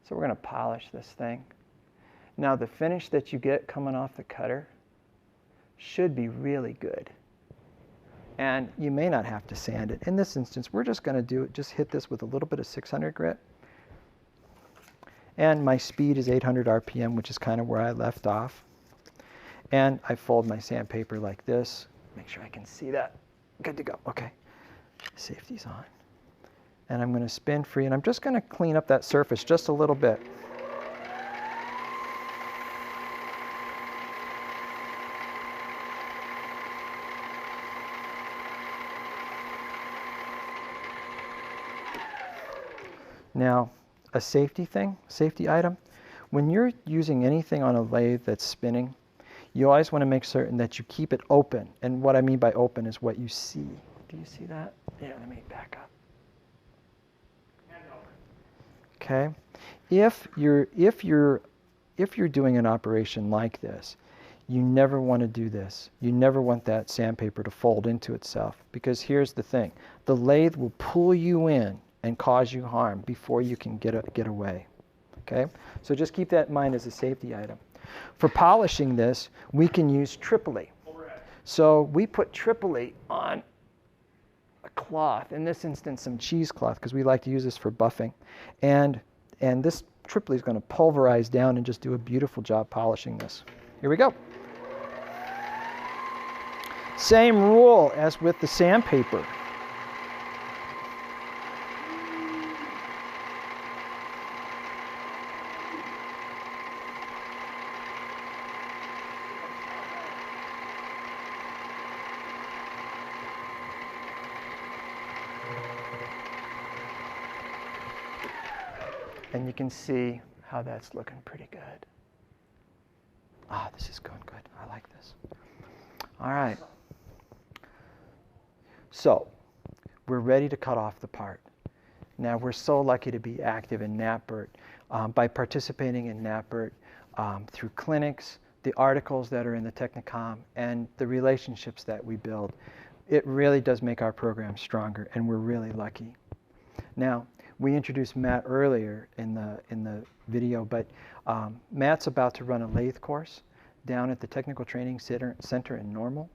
So we're going to polish this thing. Now the finish that you get coming off the cutter should be really good. And you may not have to sand it. In this instance, we're just going to do it, just hit this with a little bit of 600 grit. And my speed is 800 RPM, which is kind of where I left off. And I fold my sandpaper like this. Make sure I can see that. Good to go. Okay. Safety's on. And I'm going to spin free, and I'm just going to clean up that surface just a little bit. Now, a safety item, when you're using anything on a lathe that's spinning, you always want to make certain that you keep it open. And what I mean by open is what you see. Do you see that? Yeah, let me back up. Okay, if you're doing an operation like this, you never want to do this. You never want that sandpaper to fold into itself, because here's the thing: the lathe will pull you in and cause you harm before you can get away. Okay, so just keep that in mind as a safety item. For polishing this, we can use Tripoli. So we put Tripoli on a cloth, in this instance some cheesecloth, because we like to use this for buffing, and this Tripoli is going to pulverize down and just do a beautiful job polishing this. Here we go. Same rule as with the sandpaper. And you can see how that's looking pretty good. Ah, this is going good. I like this. All right. So we're ready to cut off the part. Now, we're so lucky to be active in NAPBERT. By participating in NAPBERT through clinics, the articles that are in the Technicom, and the relationships that we build, it really does make our program stronger, and we're really lucky. Now, we introduced Matt earlier in the video, but Matt's about to run a lathe course down at the Technical Training Center in Normal.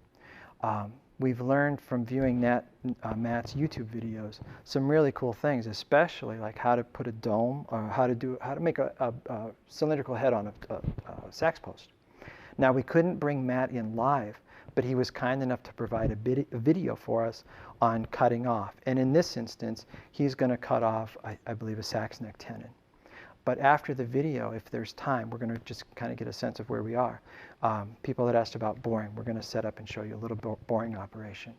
We've learned from viewing Matt's YouTube videos some really cool things, especially like how to put a dome, or how to make a cylindrical head on a sax post. Now, we couldn't bring Matt in live, but he was kind enough to provide a video for us on cutting off. And in this instance, he's going to cut off, I believe, a sax neck tenon. But after the video, if there's time, we're going to just kind of get a sense of where we are. People that asked about boring, we're going to set up and show you a little boring operation.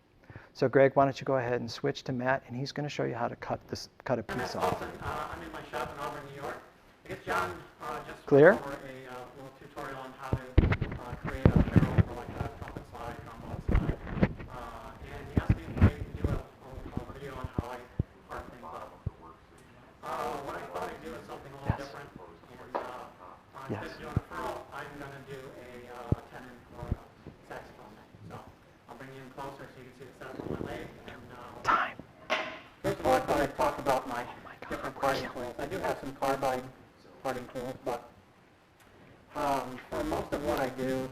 So Greg, why don't you go ahead and switch to Matt, and he's going to show you how to cut a piece off. I'm in my shop in Auburn, New York. I guess John just Clear? went over a little tutorial on how to create a barrel for like a trumpet slide, trombone slide. And he asked me if I could do a video on how I part things up. some carbide parting tools, but for most of what I do,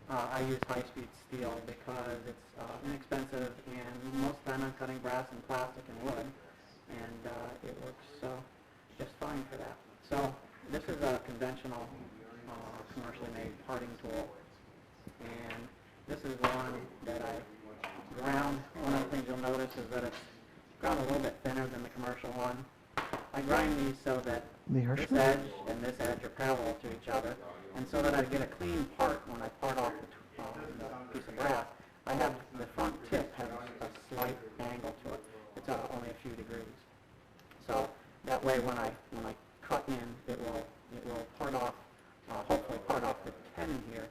I use high-speed steel because it's inexpensive, and most of the time I'm cutting brass and plastic and wood, and it works just fine for that. So this is a conventional commercially made parting tool, and this is one that I ground. One of the things you'll notice is that it's ground a little bit thinner than the commercial one. I grind these so that this edge and this edge are parallel to each other, and so that I get a clean part when I part off the piece of brass. I have the front tip has a slight angle to it. It's only a few degrees. So that way, when I cut in, it will part off, hopefully part off the tenon here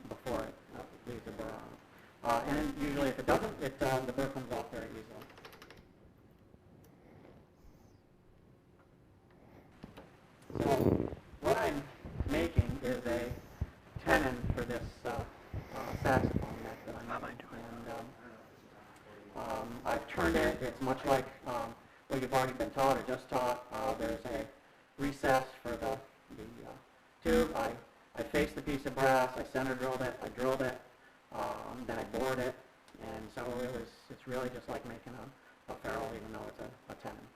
before it leaves the burr on. And then usually, if it doesn't, the burr comes off very easily. So what I'm making is a tenon for this saxophone neck that I'm making. And I've turned it. It's much like what you've already been taught or just taught. There's a recess for the tube. I faced the piece of brass. I center drilled it. I drilled it. Then I bored it. And so it's really just like making a ferrule, even though it's a tenon.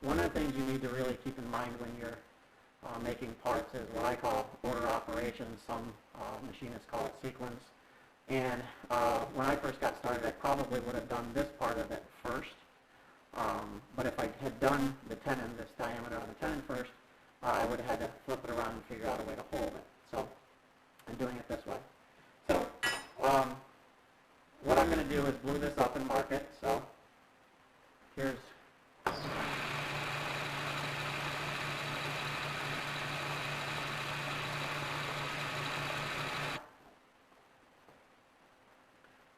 One of the things you need to really keep in mind when you're making parts is what I call order operations. Some machinists call it sequence. And when I first got started, I probably would have done this part of it first. But if I had done the tenon, this diameter on the tenon first, I would have had to flip it around and figure out a way to hold it. So I'm doing it this way. So what I'm going to do is glue this up and mark it. So here's...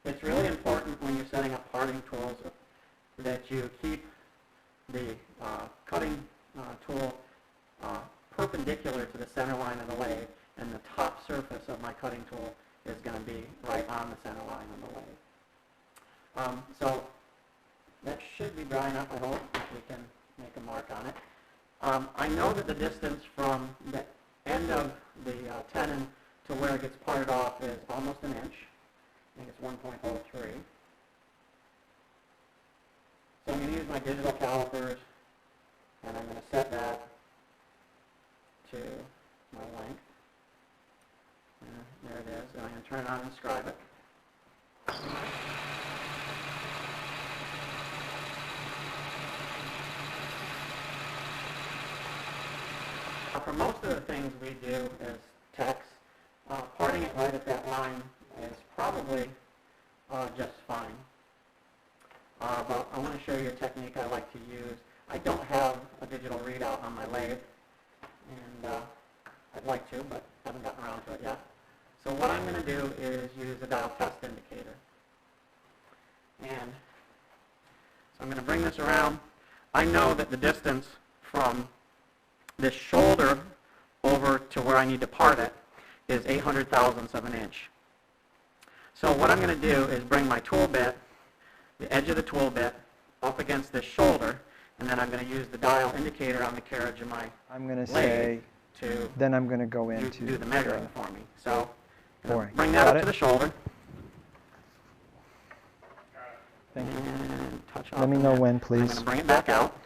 It's really important when you're setting up parting tools that you keep the cutting tool perpendicular to the center line of the lathe, and the top surface of my cutting tool is going to be right on the center line of the lathe. So that should be dry enough, I hope, if we can make a mark on it. I know that the distance from the end of the tenon to where it gets parted off is almost an inch. I think it's 1.03. So I'm going to use my digital calipers, and I'm going to set that to my length. And there it is. And I'm going to turn it on and scribe it. For most of the things we do as techs, parting it right at that line is probably just fine. But I want to show you a technique I like to use. I don't have a digital readout on my lathe, and I'd like to, but haven't gotten around to it yet. So what I'm going to do is use a dial test indicator. And so I'm going to bring this around. I know that the distance from this shoulder over to where I need to part it is 800 thousandths of an inch. So what I'm going to do is bring my tool bit, the edge of the tool bit, up against this shoulder, and then I'm going to use the dial indicator on the carriage of my lathe to then I'm going to go into do the measuring for me. So boring. bring that up to the shoulder. Thank you. And touch off Let me on know that. when, I'm please. going to bring it back out,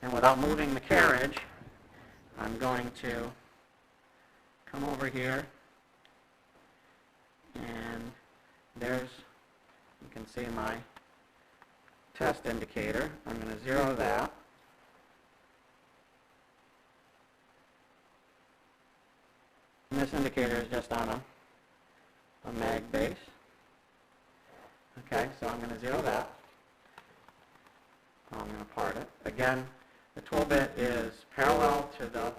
and without moving the carriage, I'm going to come over here, and there's, you can see my test indicator. I'm going to zero that. And this indicator is just on a mag base. Okay, so I'm going to zero that. I'm going to part it. Again, the tool bit is parallel to the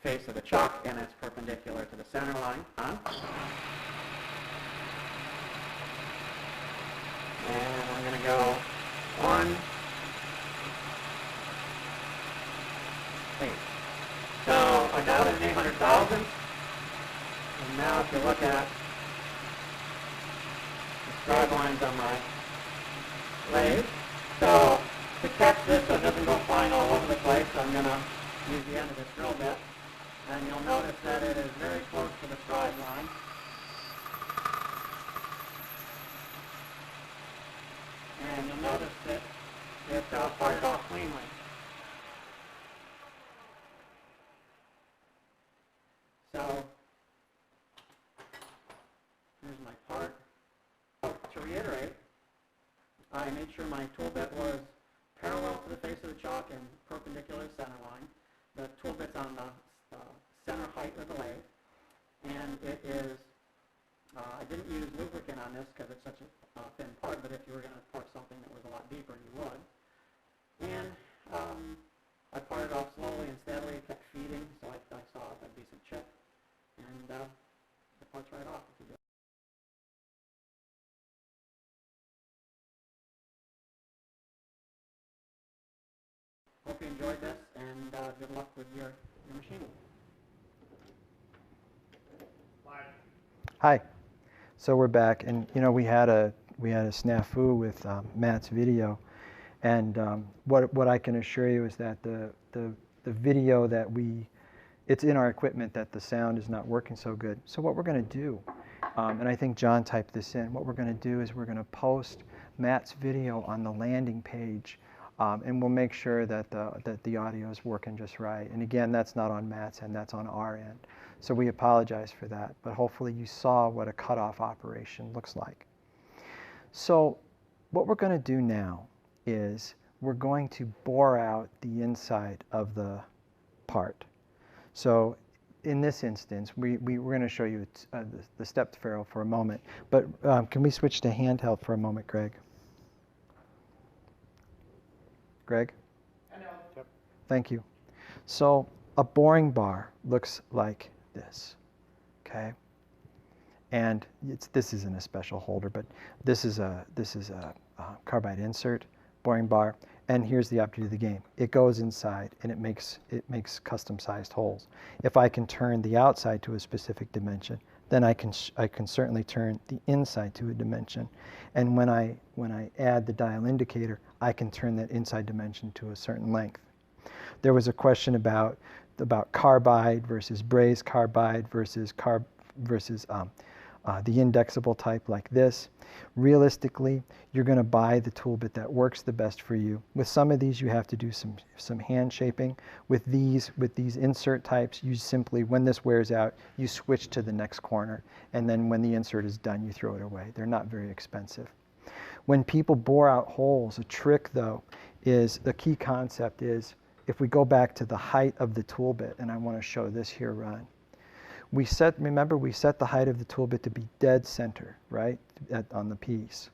face of the chuck, and it's perpendicular to the center line. And I'm going to go 1, 8. So I got it at 800 thousandths. And now if you look at the scribe lines on my lathe, so To catch this so it doesn't go flying all over the place, I'm going to use the end of this drill bit. And you'll notice that it is very close to the stride line. And you'll notice that it parted off cleanly. So, here's my part. To reiterate, I made sure my tool bit was parallel to the face of the chalk and perpendicular to the center line. The tool bit's on the center height of the lathe, and it is, I didn't use lubricant on this because it's such a thin part, but if you were going to part something that was a lot deeper, you would. And I parted off slowly and steadily, kept feeding, so I saw a decent chip, and it parts right off if you do it. Hope you enjoyed this, and good luck with your machine. Hi. So we're back, and you know we had a snafu with Matt's video, and what I can assure you is that the video that it's in our equipment that the sound is not working so good. So what we're going to do, and I think John typed this in. What we're going to do is we're going to post Matt's video on the landing page. And we'll make sure that the audio is working just right. And again, that's not on Matt's end, that's on our end. So we apologize for that, but hopefully you saw what a cutoff operation looks like. So what we're going to do now is we're going to bore out the inside of the part. So in this instance, we're going to show you the stepped ferrule for a moment. But can we switch to handheld for a moment, Greg? Greg? I know. Yep. Thank you. So a boring bar looks like this, okay? And this isn't a special holder, but this is a carbide insert boring bar, and here's the object of the game. It goes inside and it makes custom-sized holes. If I can turn the outside to a specific dimension, then I can certainly turn the inside to a dimension. And when I add the dial indicator, I can turn that inside dimension to a certain length. There was a question about carbide versus brazed carbide versus the indexable type like this. Realistically, you're going to buy the tool bit that works the best for you. With some of these, you have to do some hand shaping. With these insert types, you simply, when this wears out, you switch to the next corner, and then when the insert is done, you throw it away. They're not very expensive. When people bore out holes, a trick though is, the key concept is, if we go back to the height of the tool bit, and I want to show this here run. Remember we set the height of the tool bit to be dead center, right, on the piece.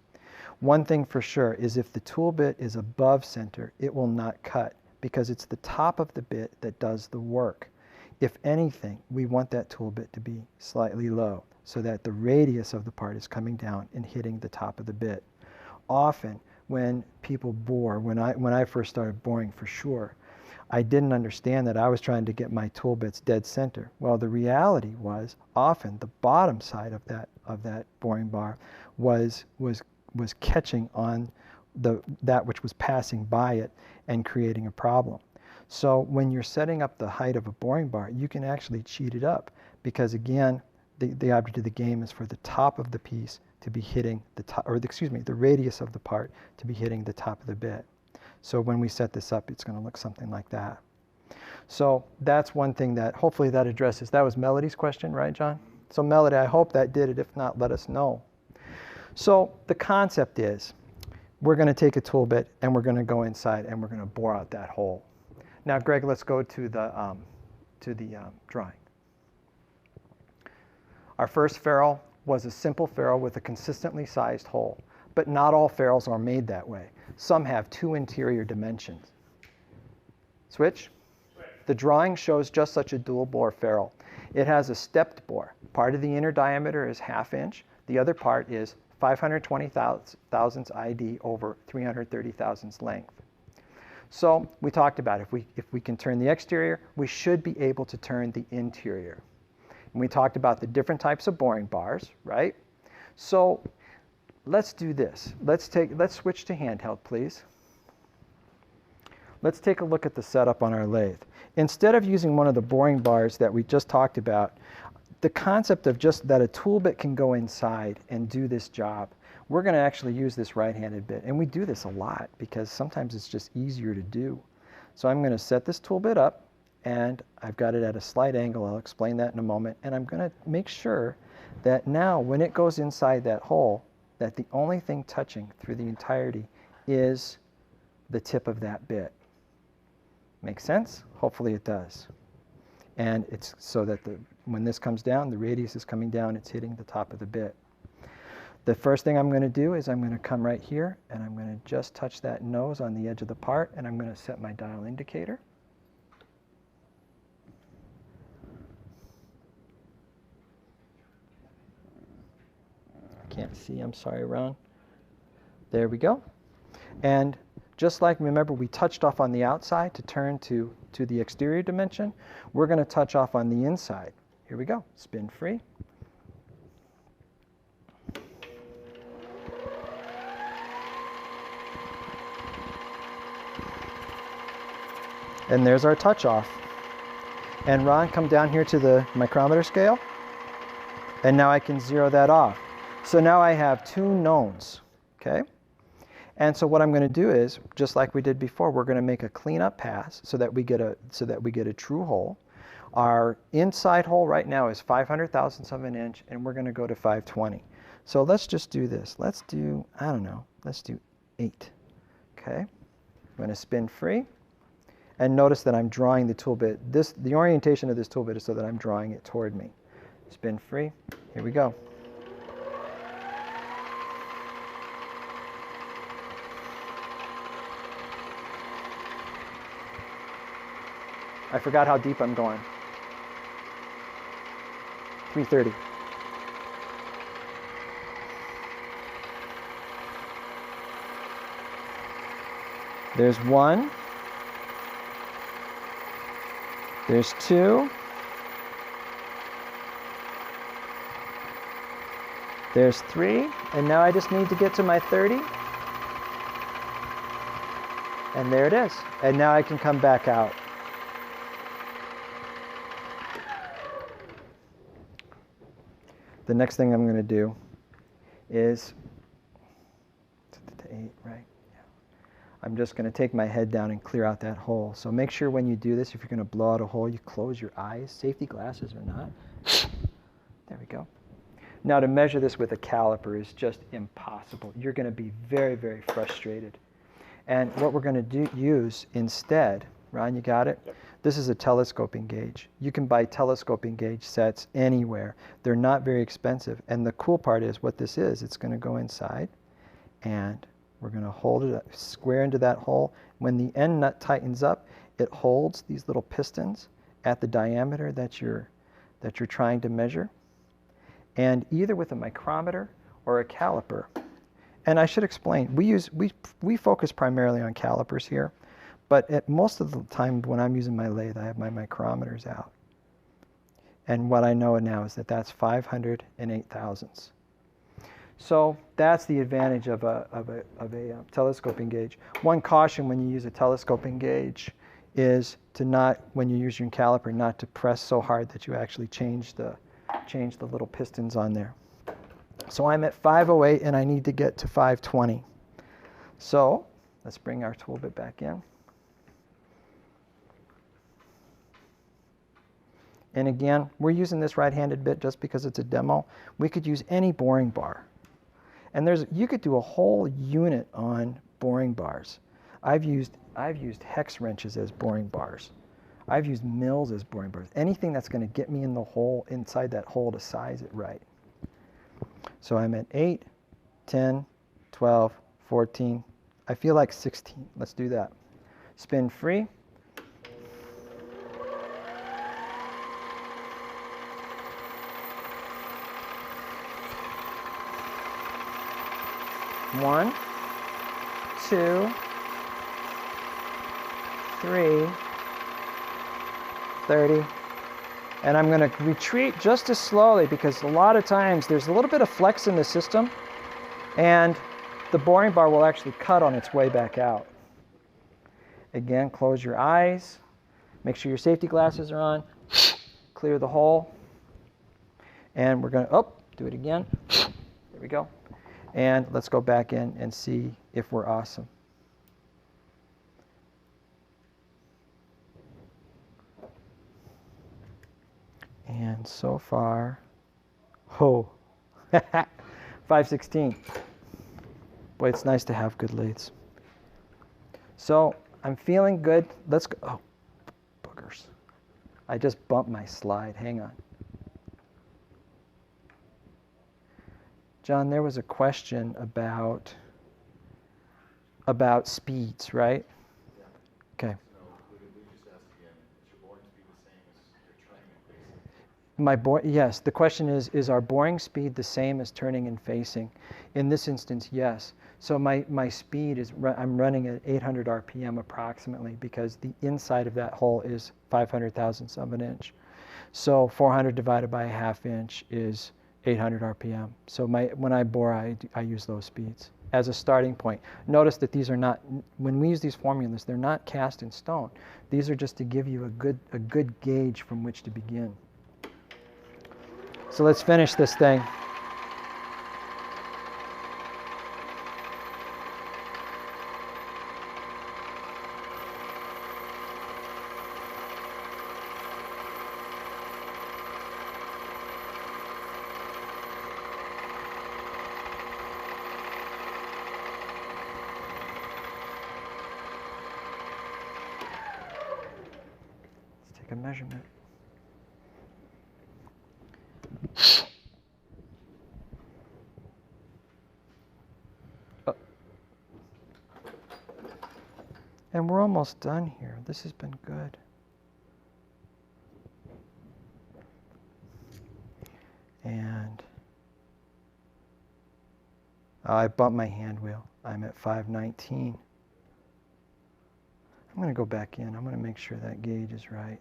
One thing for sure is if the tool bit is above center, it will not cut because it's the top of the bit that does the work. If anything, we want that tool bit to be slightly low so that the radius of the part is coming down and hitting the top of the bit. Often when people bore, when I first started boring for sure, I didn't understand that I was trying to get my tool bits dead center. Well, the reality was often the bottom side of that boring bar was catching on that which was passing by it and creating a problem. So when you're setting up the height of a boring bar, you can actually cheat it up because again, the object of the game is for the top of the piece to be hitting the top, or the radius of the part to be hitting the top of the bit. So when we set this up, it's going to look something like that. So that's one thing that hopefully that addresses. That was Melody's question, right, John? So Melody, I hope that did it. If not, let us know. So the concept is we're going to take a tool bit and we're going to go inside and we're going to bore out that hole. Now, Greg, let's go to the drawing. Our first ferrule was a simple ferrule with a consistently sized hole, but not all ferrules are made that way. Some have two interior dimensions. Switch? The drawing shows just such a dual bore ferrule. It has a stepped bore. Part of the inner diameter is 1/2 inch. The other part is 520 thousandths ID over 330 thousandths length. So we talked about if we can turn the exterior, we should be able to turn the interior. And we talked about the different types of boring bars, right? So let's do this. Let's switch to handheld, please. let's take a look at the setup on our lathe. Instead of using one of the boring bars that we just talked about, the concept of just that a tool bit can go inside and do this job, we're going to actually use this right-handed bit. And we do this a lot because sometimes it's just easier to do. So I'm going to set this tool bit up, and I've got it at a slight angle. I'll explain that in a moment. And I'm going to make sure that now when it goes inside that hole, that the only thing touching through the entirety is the tip of that bit. Make sense? Hopefully it does. And it's so that when this comes down, the radius is coming down, it's hitting the top of the bit. The first thing I'm going to do is I'm going to come right here, and I'm going to just touch that nose on the edge of the part, and I'm going to set my dial indicator. I can't see, I'm sorry, Ron. There we go. And just like, remember, we touched off on the outside to turn to the exterior dimension, we're going to touch off on the inside. Here we go, spin free. And there's our touch off. And Ron, come down here to the micrometer scale. And now I can zero that off. So now I have two knowns, okay? And so what I'm going to do is, just like we did before, we're going to make a cleanup pass so that we get a true hole. Our inside hole right now is 500 thousandths of an inch, and we're going to go to 520. So let's just do this. Let's do, I don't know, let's do 8. Okay? I'm going to spin free. And notice that I'm drawing the tool bit. The orientation of this tool bit is so that I'm drawing it toward me. Spin free. Here we go. I forgot how deep I'm going. 330. There's 1. There's 2. There's 3. And now I just need to get to my 30. And there it is. And now I can come back out. The next thing I'm going to do is, 8, right? Yeah. I'm just going to take my head down and clear out that hole. So make sure when you do this, if you're going to blow out a hole, you close your eyes, safety glasses or not. There we go. Now to measure this with a caliper is just impossible. You're going to be very, very frustrated. And what we're going to use instead, Ron, you got it? Yep. This is a telescoping gauge. You can buy telescoping gauge sets anywhere. They're not very expensive. And the cool part is what this is. It's going to go inside, and we're going to hold it square into that hole. When the end nut tightens up, it holds these little pistons at the diameter that you're trying to measure. And either with a micrometer or a caliper. And I should explain, we focus primarily on calipers here. But at most of the time when I'm using my lathe, I have my micrometers out. And what I know now is that that's 508 thousandths. So that's the advantage of a telescoping gauge. One caution when you use a telescoping gauge is to not, when you use your caliper, not to press so hard that you actually change the little pistons on there. So I'm at 508 and I need to get to 520. So let's bring our tool bit back in. And again, we're using this right-handed bit just because it's a demo. We could use any boring bar. And you could do a whole unit on boring bars. I've used hex wrenches as boring bars. I've used mills as boring bars. Anything that's going to get me in the hole, inside that hole, to size it right. So I'm at 8, 10, 12, 14. I feel like 16. Let's do that. Spin free. One, 2, 3, 30. And I'm going to retreat just as slowly because a lot of times there's a little bit of flex in the system and the boring bar will actually cut on its way back out. Again, close your eyes. Make sure your safety glasses are on. Clear the hole. And we're going to, do it again. There we go. And let's go back in and see if we're awesome. And so far, 516. Boy, it's nice to have good lathes. So I'm feeling good. Let's go. Oh, boogers. I just bumped my slide. Hang on. John, there was a question about speeds, right? Yeah. Okay. So we just asked again, is your boring speed the same as your turning and facing? Yes, the question is our boring speed the same as turning and facing? In this instance, yes. So my speed is, I'm running at 800 RPM approximately because the inside of that hole is 500 thousandths of an inch. So 400 divided by a half inch is 800 RPM. So when I bore, I use those speeds as a starting point. Notice that these are not, when we use these formulas, they're not cast in stone. These are just to give you a good gauge from which to begin. So let's finish this thing. Let's take a measurement. And we're almost done here. This has been good. And I bumped my hand wheel. I'm at 519. I'm going to go back in. I'm going to make sure that gauge is right.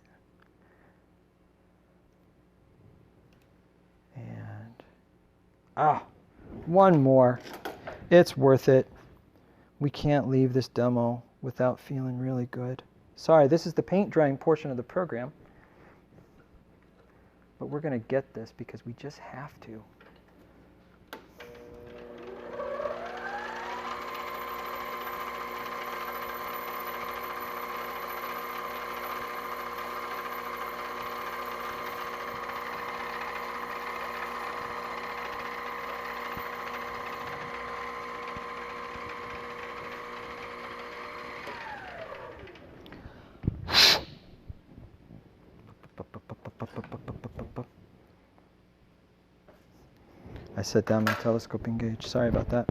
And, one more. It's worth it. We can't leave this demo without feeling really good. Sorry, this is the paint drying portion of the program. But we're going to get this because we just have to. I set down my telescoping gauge. Sorry about that.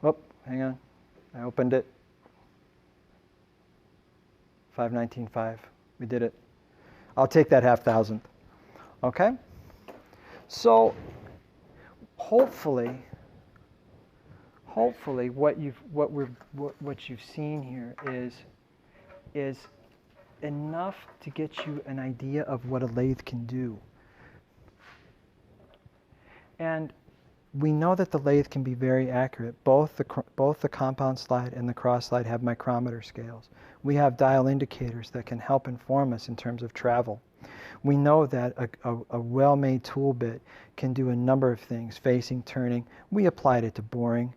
Oh, hang on. I opened it. 519.5. We did it. I'll take that half thousandth. Okay? So hopefully what you've seen here is enough to get you an idea of what a lathe can do. And we know that the lathe can be very accurate. Both the compound slide and the cross slide have micrometer scales. We have dial indicators that can help inform us in terms of travel. We know that a well-made tool bit can do a number of things, facing, turning. We applied it to boring.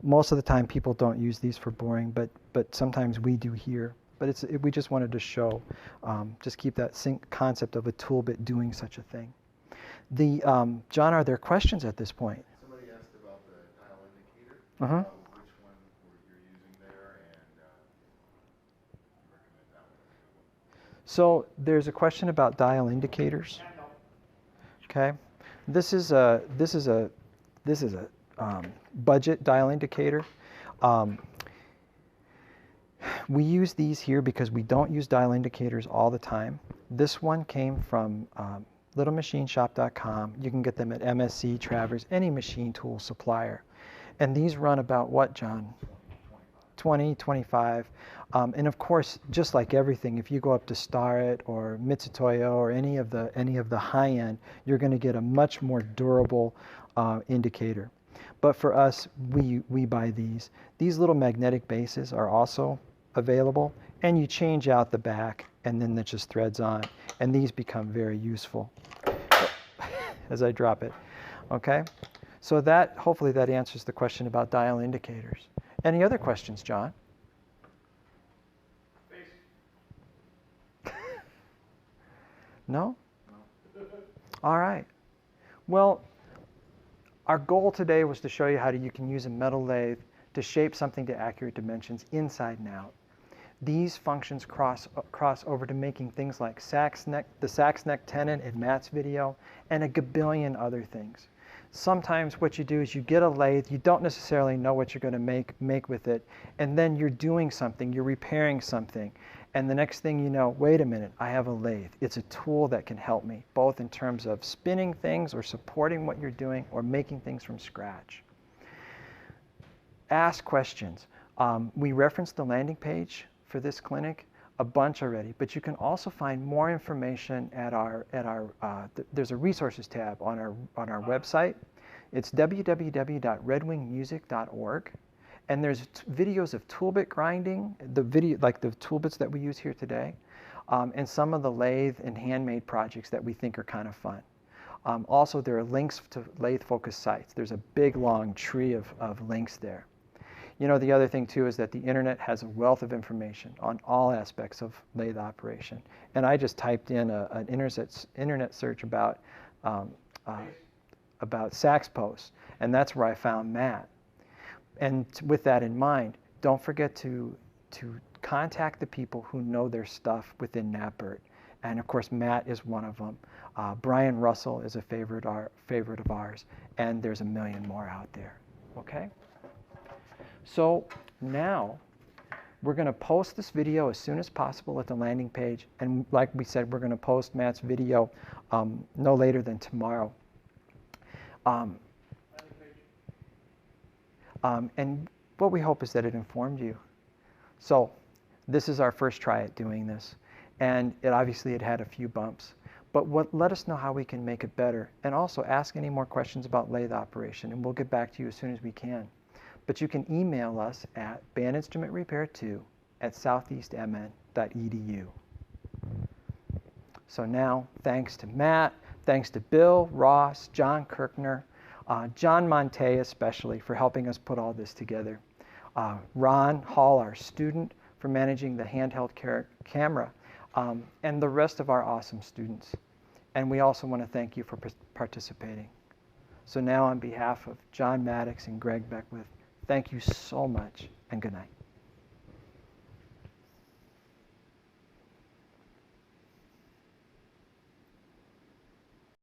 Most of the time people don't use these for boring, but sometimes we do here. But we just wanted to show, just keep that concept of a tool bit doing such a thing. John, are there questions at this point? Somebody asked about the dial indicator. Which one you're using there, and you recommend that one? So there's a question about dial indicators. Okay, this is a budget dial indicator. We use these here because we don't use dial indicators all the time. This one came from littlemachineshop.com. You can get them at MSC, Travers, any machine tool supplier. And these run about what, John? 20, 25. And of course, just like everything, if you go up to Starrett or Mitsutoyo or any of the high end, you're going to get a much more durable indicator. But for us, we buy these. These little magnetic bases are also available, and you change out the back, and then it just threads on. And these become very useful as I drop it. Okay? So hopefully that answers the question about dial indicators. Any other questions, John? No? All right. Well, our goal today was to show you how you can use a metal lathe to shape something to accurate dimensions inside and out. These functions cross over to making things like the sax neck tenon in Matt's video, and a gabillion other things. Sometimes what you do is you get a lathe, you don't necessarily know what you're going to make with it, and then you're doing something, you're repairing something, and the next thing you know, wait a minute, I have a lathe. It's a tool that can help me, both in terms of spinning things or supporting what you're doing or making things from scratch. Ask questions. We referenced the landing page for this clinic a bunch already, but you can also find more information at there's a resources tab on our website. It's www.redwingmusic.org, and there's videos of tool bit grinding, like the tool bits that we use here today, and some of the lathe and handmade projects that we think are kind of fun. Also, there are links to lathe-focused sites. There's a big long tree of links there. You know, the other thing, too, is that the internet has a wealth of information on all aspects of lathe operation. And I just typed in an internet search about sax posts, and that's where I found Matt. And with that in mind, don't forget to contact the people who know their stuff within NAPBERT. And of course, Matt is one of them. Brian Russell is a favorite of ours, and there's a million more out there. Okay? So now we're going to post this video as soon as possible at the landing page. And like we said, we're going to post Matt's video no later than tomorrow. And what we hope is that it informed you. So this is our first try at doing this. And it had a few bumps. But let us know how we can make it better. And also ask any more questions about lathe operation. And we'll get back to you as soon as we can. But you can email us at bandinstrumentrepair2@southeastmn.edu. So now, thanks to Matt, thanks to Bill, Ross, John Kirkner, John Monte especially for helping us put all this together. Ron Hall, our student, for managing the handheld camera, and the rest of our awesome students. And we also want to thank you for participating. So now on behalf of John Maddox and Greg Beckwith, thank you so much, and good night.